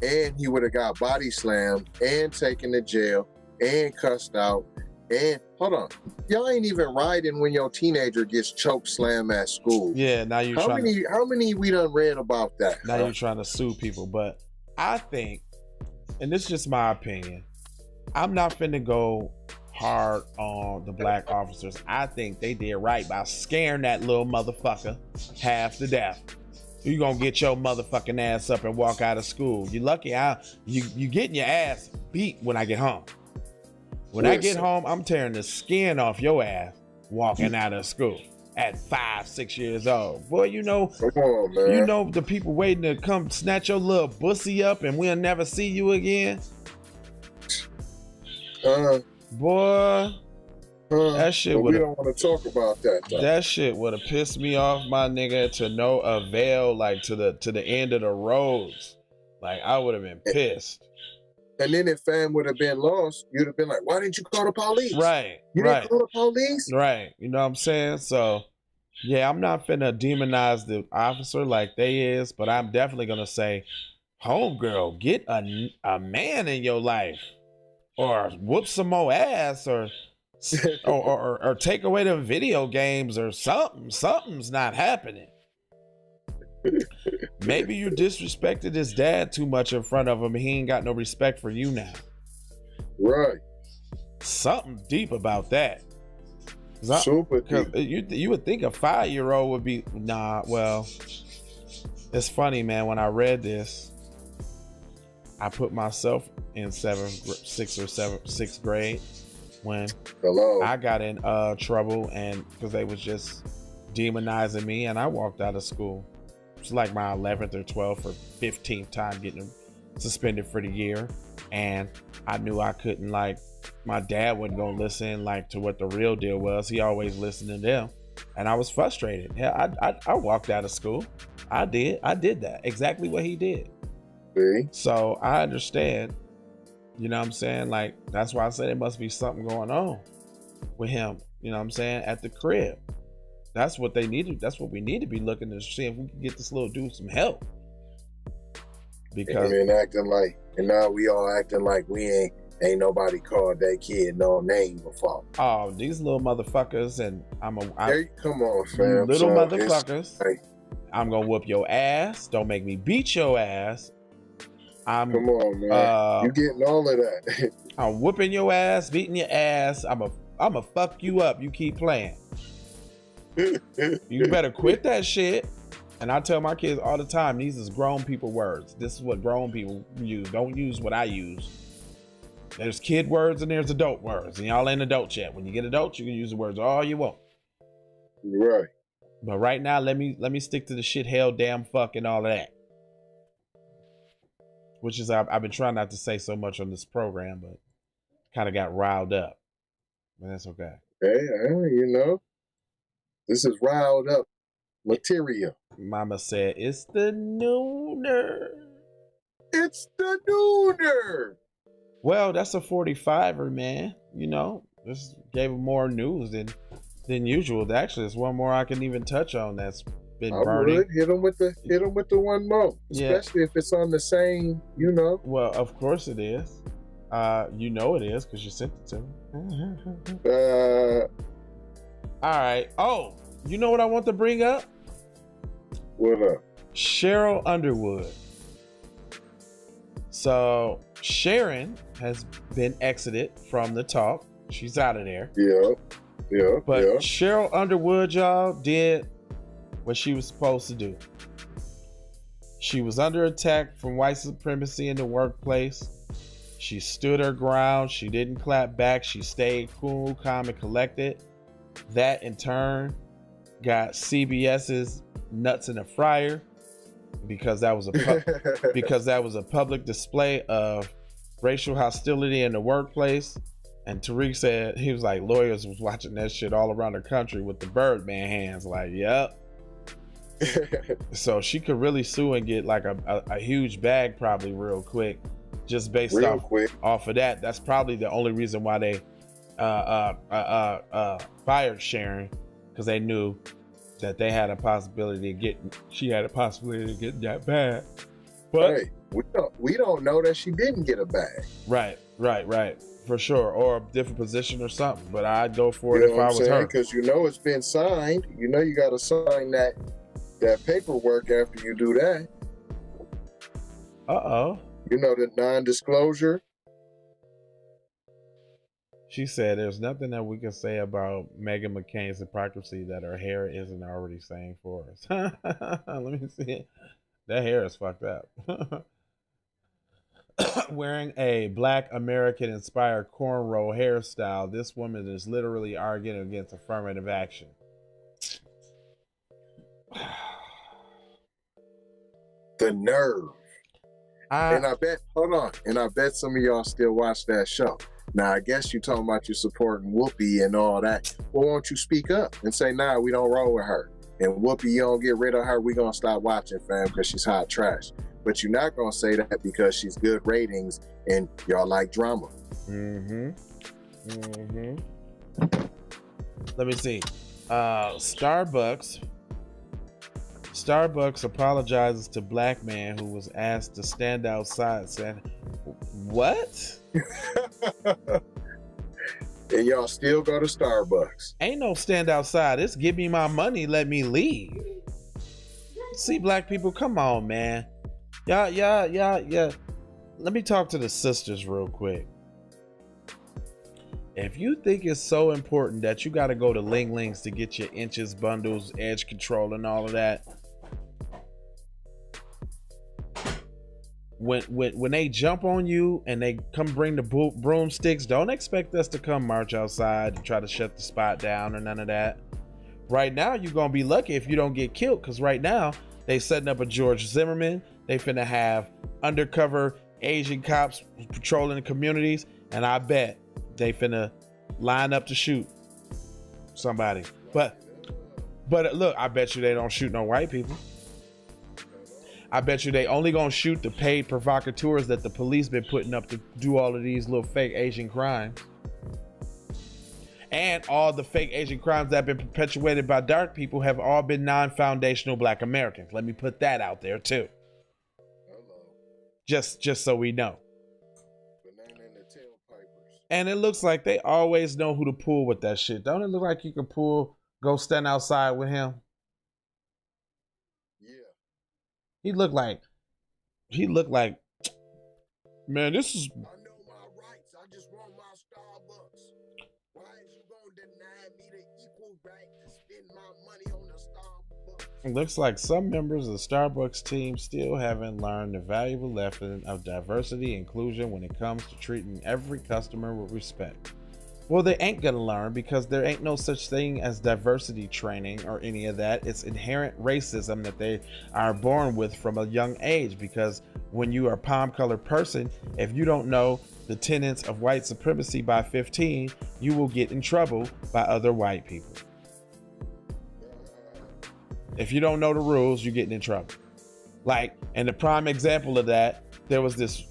And he would have got body slammed and taken to jail and cussed out. And hold on, y'all ain't even riding when your teenager gets choke slammed at school. Yeah, now you how many we done read about that? Now you're trying to sue people, but I think, and this is just my opinion, I'm not finna go hard on the black officers. I think they did right by scaring that little motherfucker half to death. You gonna get your motherfucking ass up and walk out of school. You lucky you getting your ass beat when I get home. When I get home, I'm tearing the skin off your ass walking out of school at 5-6 years old. Boy, come on, man. You know the people waiting to come snatch your little bussy up and we'll never see you again. Boy, that shit would. We don't want to talk about that. Though. That shit would have pissed me off, my nigga, to no avail. Like to the end of the roads. Like I would have been pissed. And then if fam would have been lost, you'd have been like, "Why didn't you call the police?" Right. You didn't call the police. Right. You know what I'm saying? So, yeah, I'm not finna demonize the officer like they is, but I'm definitely gonna say, homegirl, get a man in your life, or whoop some more ass, or take away the video games, or something. Something's not happening. Maybe you disrespected his dad too much in front of him, and he ain't got no respect for you now. Right. Something deep about that. Super deep. You would think a 5-year-old would be well, it's funny, man. When I read this, I put myself in 6th or 6th grade when I got in trouble, and because they was just demonizing me, and I walked out of school. It's like my 11th or 12th or 15th time getting suspended for the year, and I knew I couldn't, like, my dad wasn't gonna listen like to what the real deal was. He always listened to them, and I was frustrated. Yeah, I walked out of school. I did that exactly what he did. So I understand, you know what I'm saying? Like, that's why I said it must be something going on with him. You know what I'm saying? At the crib. That's what they needed. That's what we need to be looking to see if we can get this little dude some help. Because and now we all acting like we ain't nobody called that kid no name before. Oh, these little motherfuckers, and come on, fam. Little motherfuckers. I'm gonna whoop your ass. Don't make me beat your ass. Come on, man. You getting all of that. I'm whooping your ass, beating your ass. I'ma fuck you up. You keep playing. You better quit that shit. And I tell my kids all the time, these is grown people words. This is what grown people use. Don't use what I use. There's kid words and there's adult words. And y'all ain't adults yet. When you get adults, you can use the words all you want. Right. But right now, let me stick to the shit, hell, damn, fuck, and all of that. Which is, I've been trying not to say so much on this program, but kind of got riled up. But that's okay. Hey, you know, this is riled up material. Mama said, it's the nooner. It's the nooner. Well, that's a 45er, man. You know, just gave him more news than usual. Actually, there's one more I can even touch on that's been burning. Would hit him with the one more, especially if it's on the same, you know. Well, of course it is. You know it is because you sent it to me. All right. Oh, you know what I want to bring up? What up? Cheryl Underwood. So Sharon has been exited from the talk. She's out of there. Yeah. But Cheryl Underwood, y'all, did what she was supposed to do. She was under attack from white supremacy in the workplace. She stood her ground. She didn't clap back. She stayed cool, calm, and collected. That in turn got CBS's nuts in a fryer because that was a public display of racial hostility in the workplace. And Tariq said, he was like, lawyers was watching that shit all around the country with the Birdman hands, like, yep. So she could really sue and get like a huge bag probably real quick, just based off of that. That's probably the only reason why they fired Sharon, because they knew that they had a possibility of getting that bag. But hey, we don't know that she didn't get a bag. Right. For sure, or a different position or something. But I'd go for it if I was her. Because you know it's been signed. You know you got to sign that paperwork after you do that. You know, the non-disclosure. She said there's nothing that we can say about Meghan McCain's hypocrisy that her hair isn't already saying for us. Let me see it. That hair is fucked up. Wearing a Black American inspired cornrow hairstyle, this woman is literally arguing against affirmative action. The nerve. And I bet some of y'all still watch that show. Now, I guess you talking about you supporting Whoopi and all that. Well, won't you speak up and say, nah, we don't roll with her. And Whoopi, you don't get rid of her, we gonna stop watching, fam, because she's hot trash. But you're not gonna say that because she's good ratings and y'all like drama. Let me see. Starbucks apologizes to Black man who was asked to stand outside. Saying, what? And y'all still go to Starbucks. Ain't no stand outside. It's give me my money, let me leave. See, Black people, come on, man. Yeah. Let me talk to the sisters real quick. If you think it's so important that you got to go to Ling Lings to get your inches, bundles, edge control, and all of that, when they jump on you and they come bring the broomsticks, don't expect us to come march outside and try to shut the spot down or none of that. Right now, you're gonna be lucky if you don't get killed, because right now they setting up a George Zimmerman. They finna have undercover Asian cops patrolling the communities, and I bet they finna line up to shoot somebody. But look, I bet you they don't shoot no white people. I bet you they only gonna shoot the paid provocateurs that the police been putting up to do all of these little fake Asian crimes. And all the fake Asian crimes that have been perpetuated by dark people have all been non-foundational Black Americans. Let me put that out there too. Just so we know. And it looks like they always know who to pull with that shit. Don't it look like you can go stand outside with him? Yeah. He looked like, man, this is. I know my rights. I just want my Starbucks. Why is you gonna deny me the equal right to spend my money on a Starbucks? It looks like some members of the Starbucks team still haven't learned the valuable lesson of diversity and inclusion when it comes to treating every customer with respect. Well, they ain't gonna learn because there ain't no such thing as diversity training or any of that. It's inherent racism that they are born with from a young age, because when you are a palm-colored person, if you don't know the tenets of white supremacy by 15, you will get in trouble by other white people. If you don't know the rules, you're getting in trouble. Like, and the prime example of that, there was this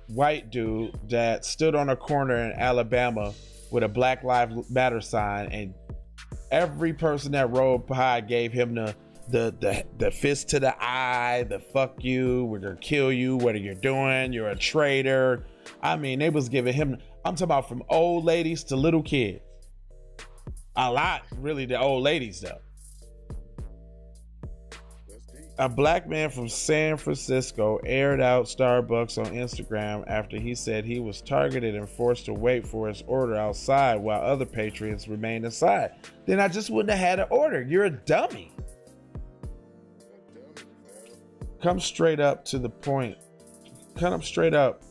white dude that stood on a corner in Alabama with a Black Lives Matter sign, and every person that rode by gave him the fist to the eye, the fuck you, we're gonna kill you, what are you doing, you're a traitor. I mean, they was giving him, I'm talking about from old ladies to little kids. A lot, really, the old ladies though. A Black man from San Francisco aired out Starbucks on Instagram after he said he was targeted and forced to wait for his order outside while other patrons remained inside. Then I just wouldn't have had an order. You're a dummy. Come straight up to the point. Come up straight up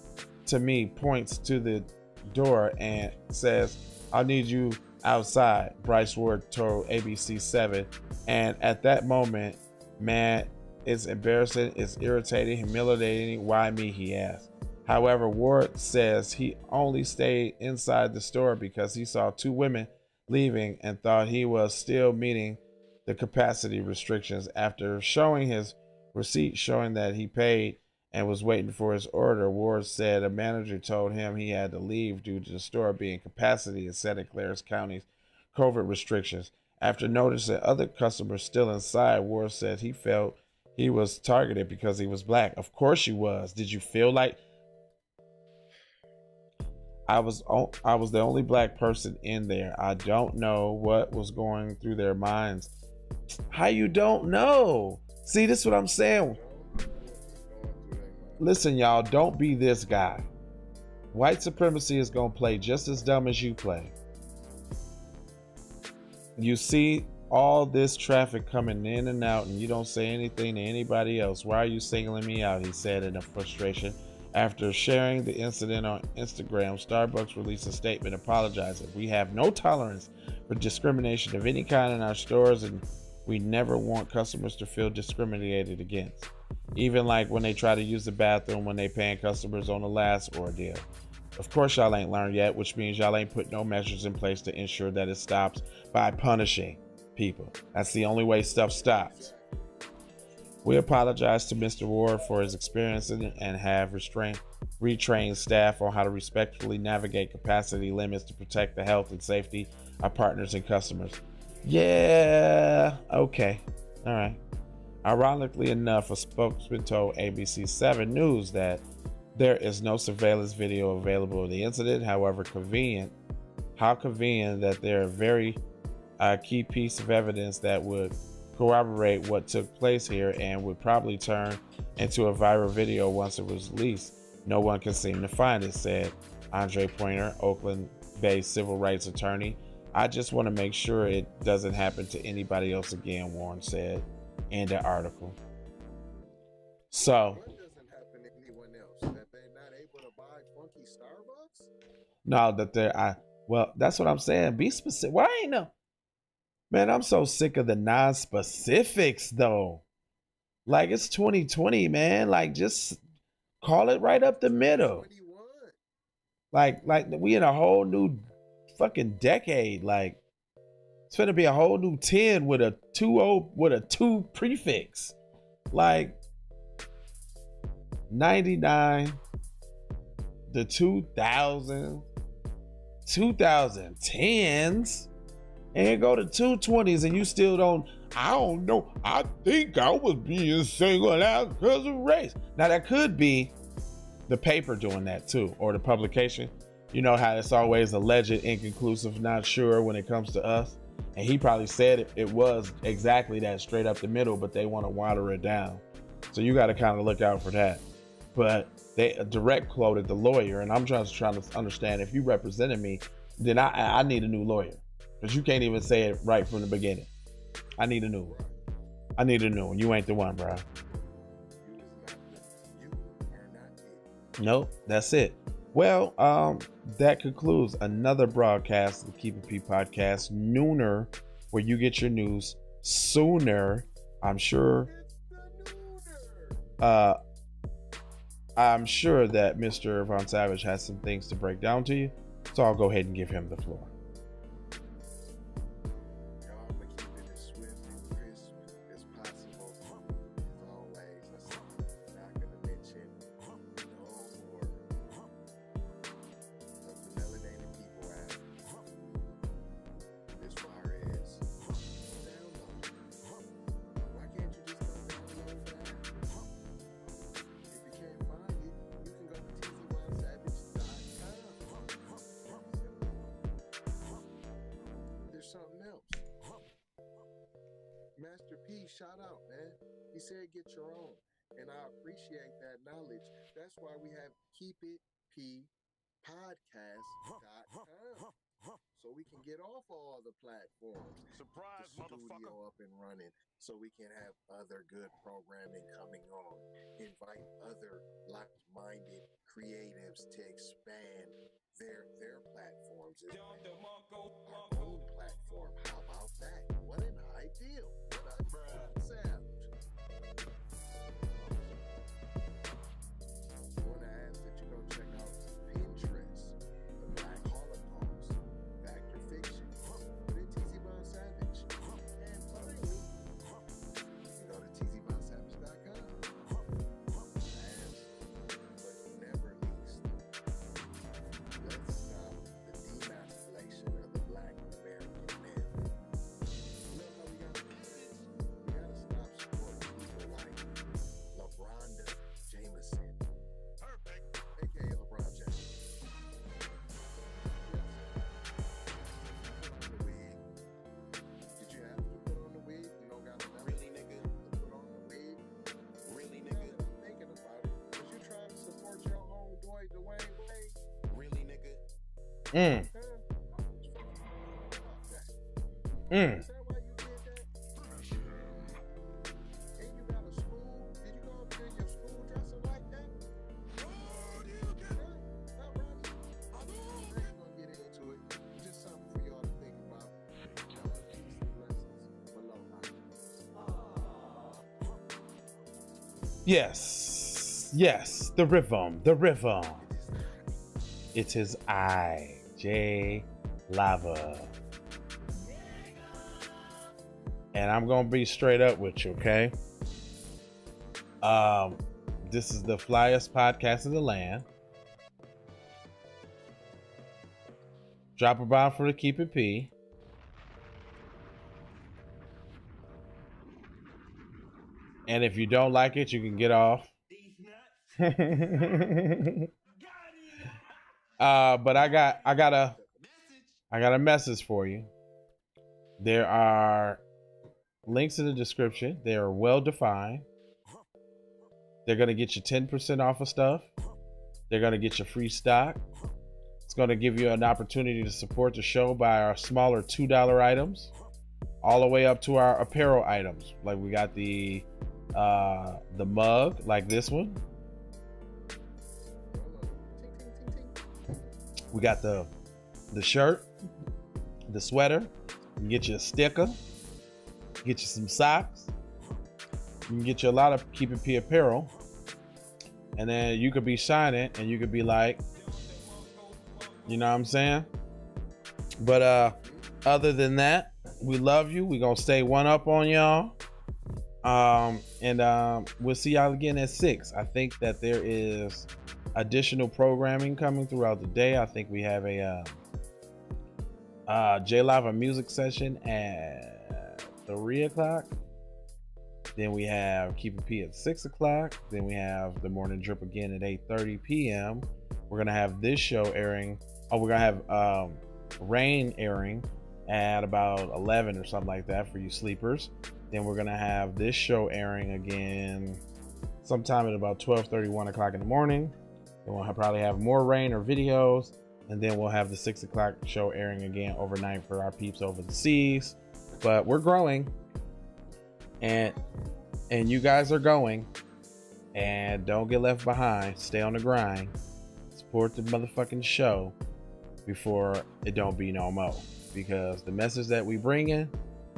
to me, points to the door and says, "I'll need you outside," Bryce Ward told ABC7. And at that moment, man, it's embarrassing, it's irritating, humiliating. Why me, he asked. However, Ward says he only stayed inside the store because he saw two women leaving and thought he was still meeting the capacity restrictions. After showing his receipt showing that he paid and was waiting for his order, Ward said a manager told him he had to leave due to the store being capacity in Santa Clara County's COVID restrictions. After noticing other customers still inside, Ward said he felt he was targeted because he was Black. Of course you was. Did you feel like I was the only Black person in there? I don't know what was going through their minds. How you don't know? See, this is what I'm saying. Listen, y'all, don't be this guy. White supremacy is gonna play just as dumb as you play. You see all this traffic coming in and out and you don't say anything to anybody else. Why are you singling me out? He said in a frustration. After sharing the incident on Instagram, Starbucks released a statement apologizing. "We have no tolerance for discrimination of any kind in our stores, and we never want customers to feel discriminated against. Even like when they try to use the bathroom when they paying customers on the last ordeal. Of course y'all ain't learned yet, which means y'all ain't put no measures in place to ensure that it stops by punishing people. That's the only way stuff stops. We apologize to Mr. Ward for his experience and have retrained staff on how to respectfully navigate capacity limits to protect the health and safety of partners and customers." Yeah, okay, all right. Ironically enough, a spokesman told ABC7 News that there is no surveillance video available of the incident. However, how convenient that there are very key piece of evidence that would corroborate what took place here and would probably turn into a viral video once it was released. No one can seem to find it, said Andre Pointer, Oakland-based civil rights attorney. "I just want to make sure it doesn't happen to anybody else again," Warren said in the article. So, What doesn't happen to anyone else? That they're not able to buy funky Starbucks? no, that well, that's what I'm saying. Be specific. Why ain't no? Man, I'm so sick of the non-specifics though. Like, it's 2020, man. Like, just call it right up the middle. Like we in a whole new fucking decade. Like, it's gonna be a whole new 10 with a 2 prefix. Like 99, the 2000, 2010s and go to 220s and you still don't, I don't know, I think I was being singled out because of race. Now that could be the paper doing that too, or the publication. You know how it's always alleged, inconclusive, not sure when it comes to us. And he probably said it was exactly that, straight up the middle, but they want to water it down. So you got to kind of look out for that. But they direct quoted the lawyer, and I'm just trying to understand, if you represented me, then I need a new lawyer, because you can't even say it right from the beginning. I need a new one. I need a new one. You ain't the one, bro. Nope, that's it. Well, that concludes another broadcast of the Keep It P podcast, Nooner, where you get your news sooner. I'm sure that Mr. Von Savage has some things to break down to you, so I'll go ahead and give him the floor. Shout out, man. He said get your own, and I appreciate that knowledge. That's why we have keepitppodcast.com, so we can get off all the platforms. Surprise, the studio up and running, so we can have other good programming coming on. Invite other like-minded creatives to expand their platforms. Our own platform. How about that? What an ideal. Yes, the rhythm. It is I, J Lava. And I'm gonna be straight up with you, okay? This is the flyest podcast in the land. Drop a bomb for the Keep It P. And if you don't like it, you can get off. But I got a message for you. There are links in the description. They are well defined. They're gonna get you 10% off of stuff. They're gonna get you free stock. It's gonna give you an opportunity to support the show by our smaller $2 items, all the way up to our apparel items. Like we got the mug, like this one. We got the shirt, the sweater. You can get you a sticker, get you some socks. You can get you a lot of Keep It P apparel. And then you could be shining and you could be like, you know what I'm saying? But other than that, we love you. We're gonna stay one up on y'all. And we'll see y'all again at 6. I think that there is additional programming coming throughout the day. I think we have a J-Live a music session at 3 o'clock. Then we have Keep It P at 6 o'clock. Then we have the Morning Drip again at 8:30 p.m. We're gonna have this show airing. Oh, we're gonna have Rain airing at about 11 or something like that for you sleepers. Then we're gonna have this show airing again sometime at about 12:30, 1 o'clock in the morning. Then we'll probably have more Rain or videos, and then we'll have the 6 o'clock show airing again overnight for our peeps over the seas. But we're growing, and you guys are going, and don't get left behind. Stay on the grind. Support the motherfucking show before it don't be no more, because the message that we bring in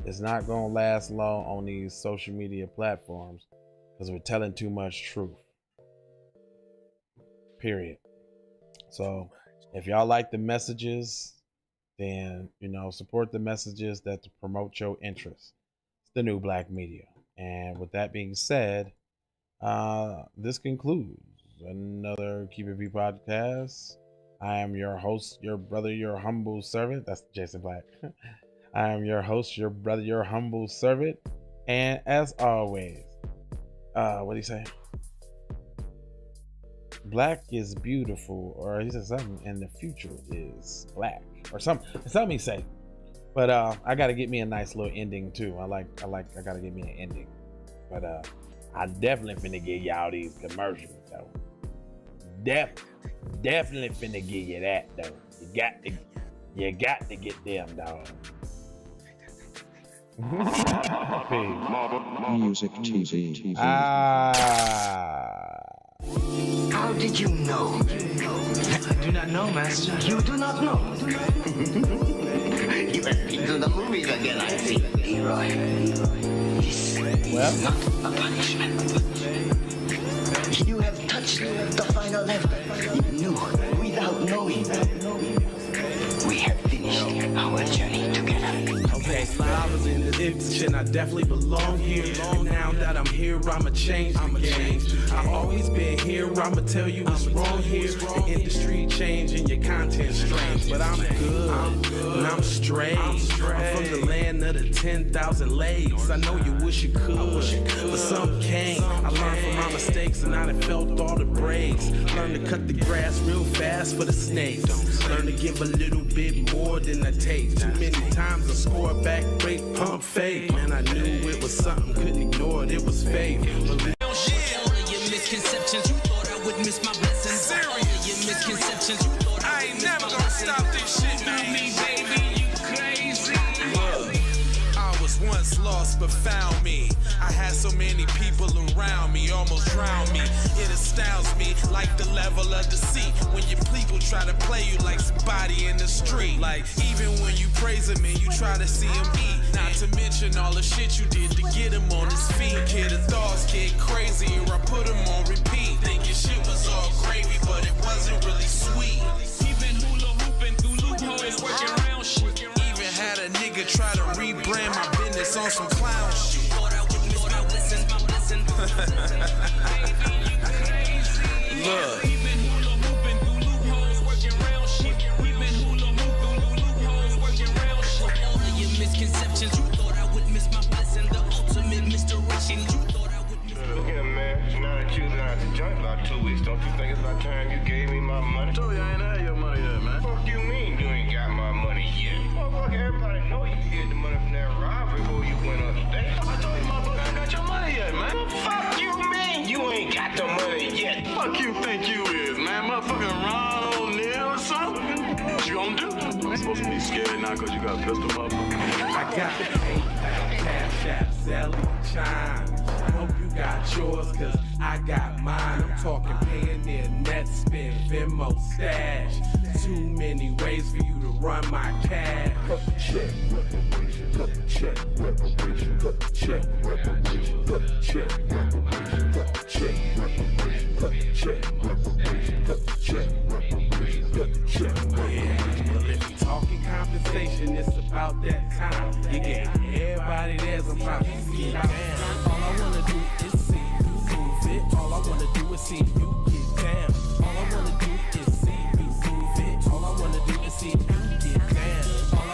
is not gonna last long on these social media platforms, because we're telling too much truth, period. So if y'all like the messages, then support the messages that promote your interests. It's the new black media. And with that being said, this concludes another Keep It P podcast. I am your host, your brother, your humble servant. That's Jason Black. I am your host, your brother, your humble servant. And as always, what do you say? Black is beautiful, or he said something, and the future is black, or something he say. But I gotta get me a nice little ending too. I gotta get me an ending. But I definitely finna give y'all these commercials though. Definitely finna give you that though. You got to get them, dog. Music TV. How did you know? I do not know, Master. You do not know. You have been to the movies again, I see. Leroy, this is not a punishment. You have touched the final level. You knew without knowing. We have finished our journey together. Okay, I was in the dips and I definitely belong here. And now that I'm here, I'ma change the game. I've always been here, I'ma tell you what's wrong here. The industry changing, your content strange. But I'm good, and I'm straight. I'm from the land of the 10,000 legs. I know you wish you could, but some can't. I learned from my mistakes and I done felt all the breaks. Learn to cut the grass real fast for the snakes. Learn to give a little bit more than I take. Too many times I score back, break, pump, fake. Man, I knew it was something, couldn't ignore it, it was fake. But all of your misconceptions, you thought I would miss my blessings. Serious. All of your misconceptions, you thought I ain't never gonna stop this shit, man. Me, baby, you crazy. Look, I was once lost but found me. I had so many people around me, almost drowned me. It astounds me like the level of deceit when your people try to play you like somebody in the street. Like even when you praise him and you try to see him eat. Not to mention all the shit you did to get him on his feet. Kid, the thoughts get crazier, I put him on repeat. Thinking shit was all gravy, but it wasn't really sweet. Even hula hooping through loopholes, working around shit. Even had a nigga try to rebrand my business on some clown shit. Look. Misconceptions, you thought I would miss my blessing. The ultimate misdirection, you thought I would miss my Look here, man. Now that you've been out the joint about 2 weeks, don't you think it's about time you gave me my money? I told you I ain't had your money yet, man. What do you mean you ain't got my money yet? Motherfucker, everybody know you get the money from that robbery before you went upstate. I told you, motherfucker, I ain't got your money yet, man. What the fuck you mean you ain't got the money yet? Fuck you think you is, man? Motherfucking Ron O'Neal or something? What you gonna do? You ain't supposed to be scared now because you got a pistol, motherfucker. I got PayPal, Cash App, Zelle, Chime. I hope you got yours, cause I got mine. I'm talking Payoneer, Netspend, Venmo, Stash. Too many ways for you to run my cash. Check reparation, check reparation, check reparation, check reparation, check reparation, check reparation, check reparation, check reparation. Well, if you talking compensation, it's about that time. You get everybody there's about to see down. All I wanna do is see you move it. All I wanna do is see you get down. All I wanna do is see you move it. All I wanna do is see you get down. All I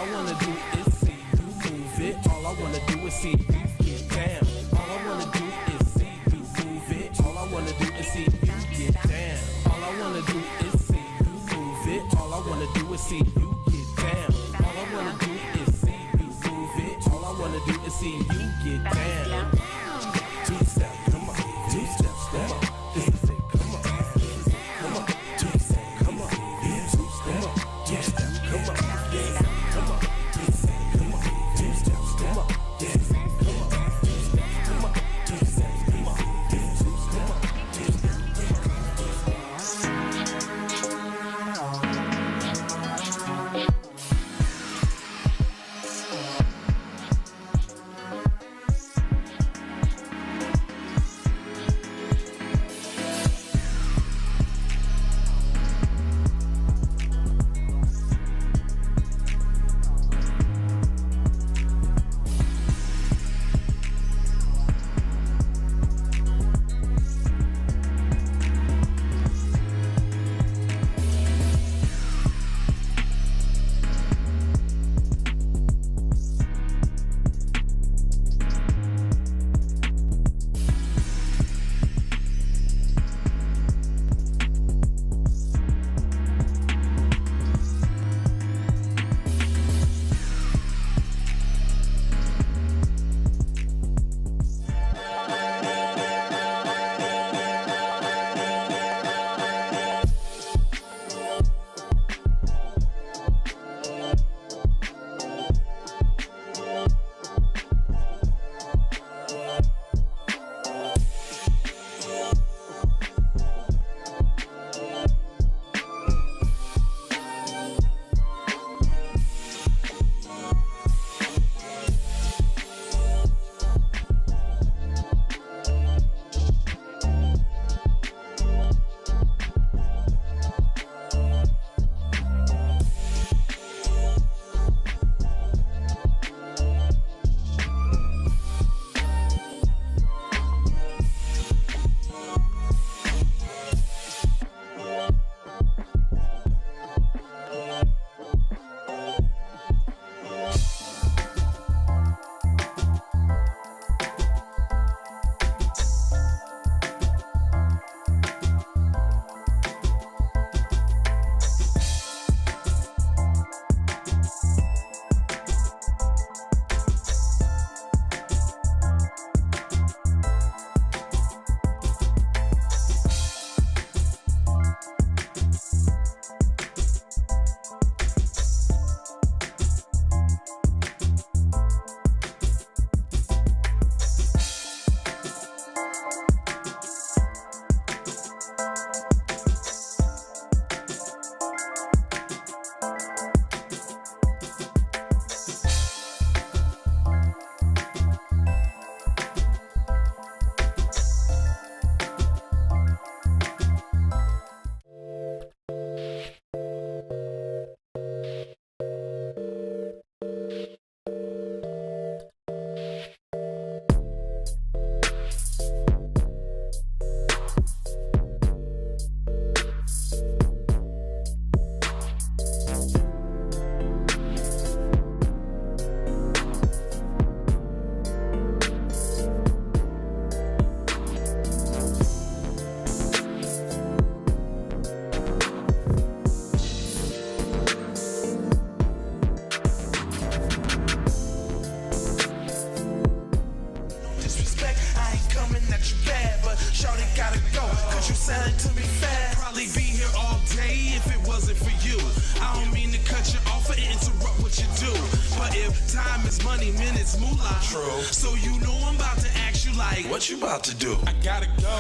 money, minutes, moolah. True. So you know I'm about to ask you like, what you about to do? I gotta go.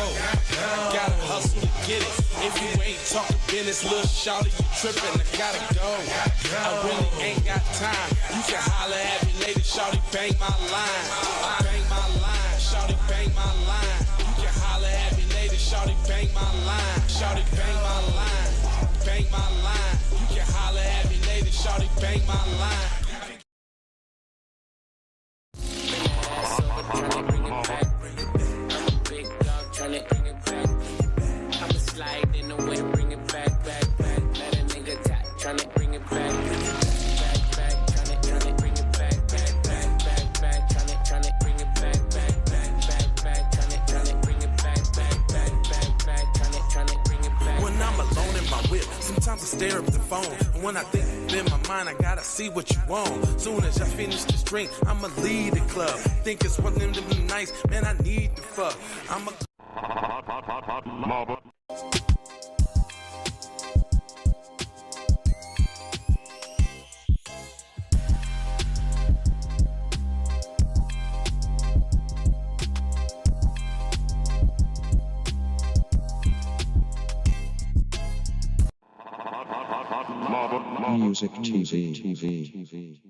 Gotta hustle to get it. If you ain't talking business, little shawty, you tripping. I gotta go. I really ain't got time. You can holler at me later, shawty, bang my line. Bang my line, shawty, bang my line. You can holler at me later, shawty, bang my line. Shawty, bang my line. Bang my line. You can holler at me later, shawty, bang my line. Sometimes I stare at the phone, and when I think in my mind, I gotta see what you want. Soon as I finish this drink, I'ma leave the club. Think it's one of them nights, man, I need to fuck. I'm a Music TV.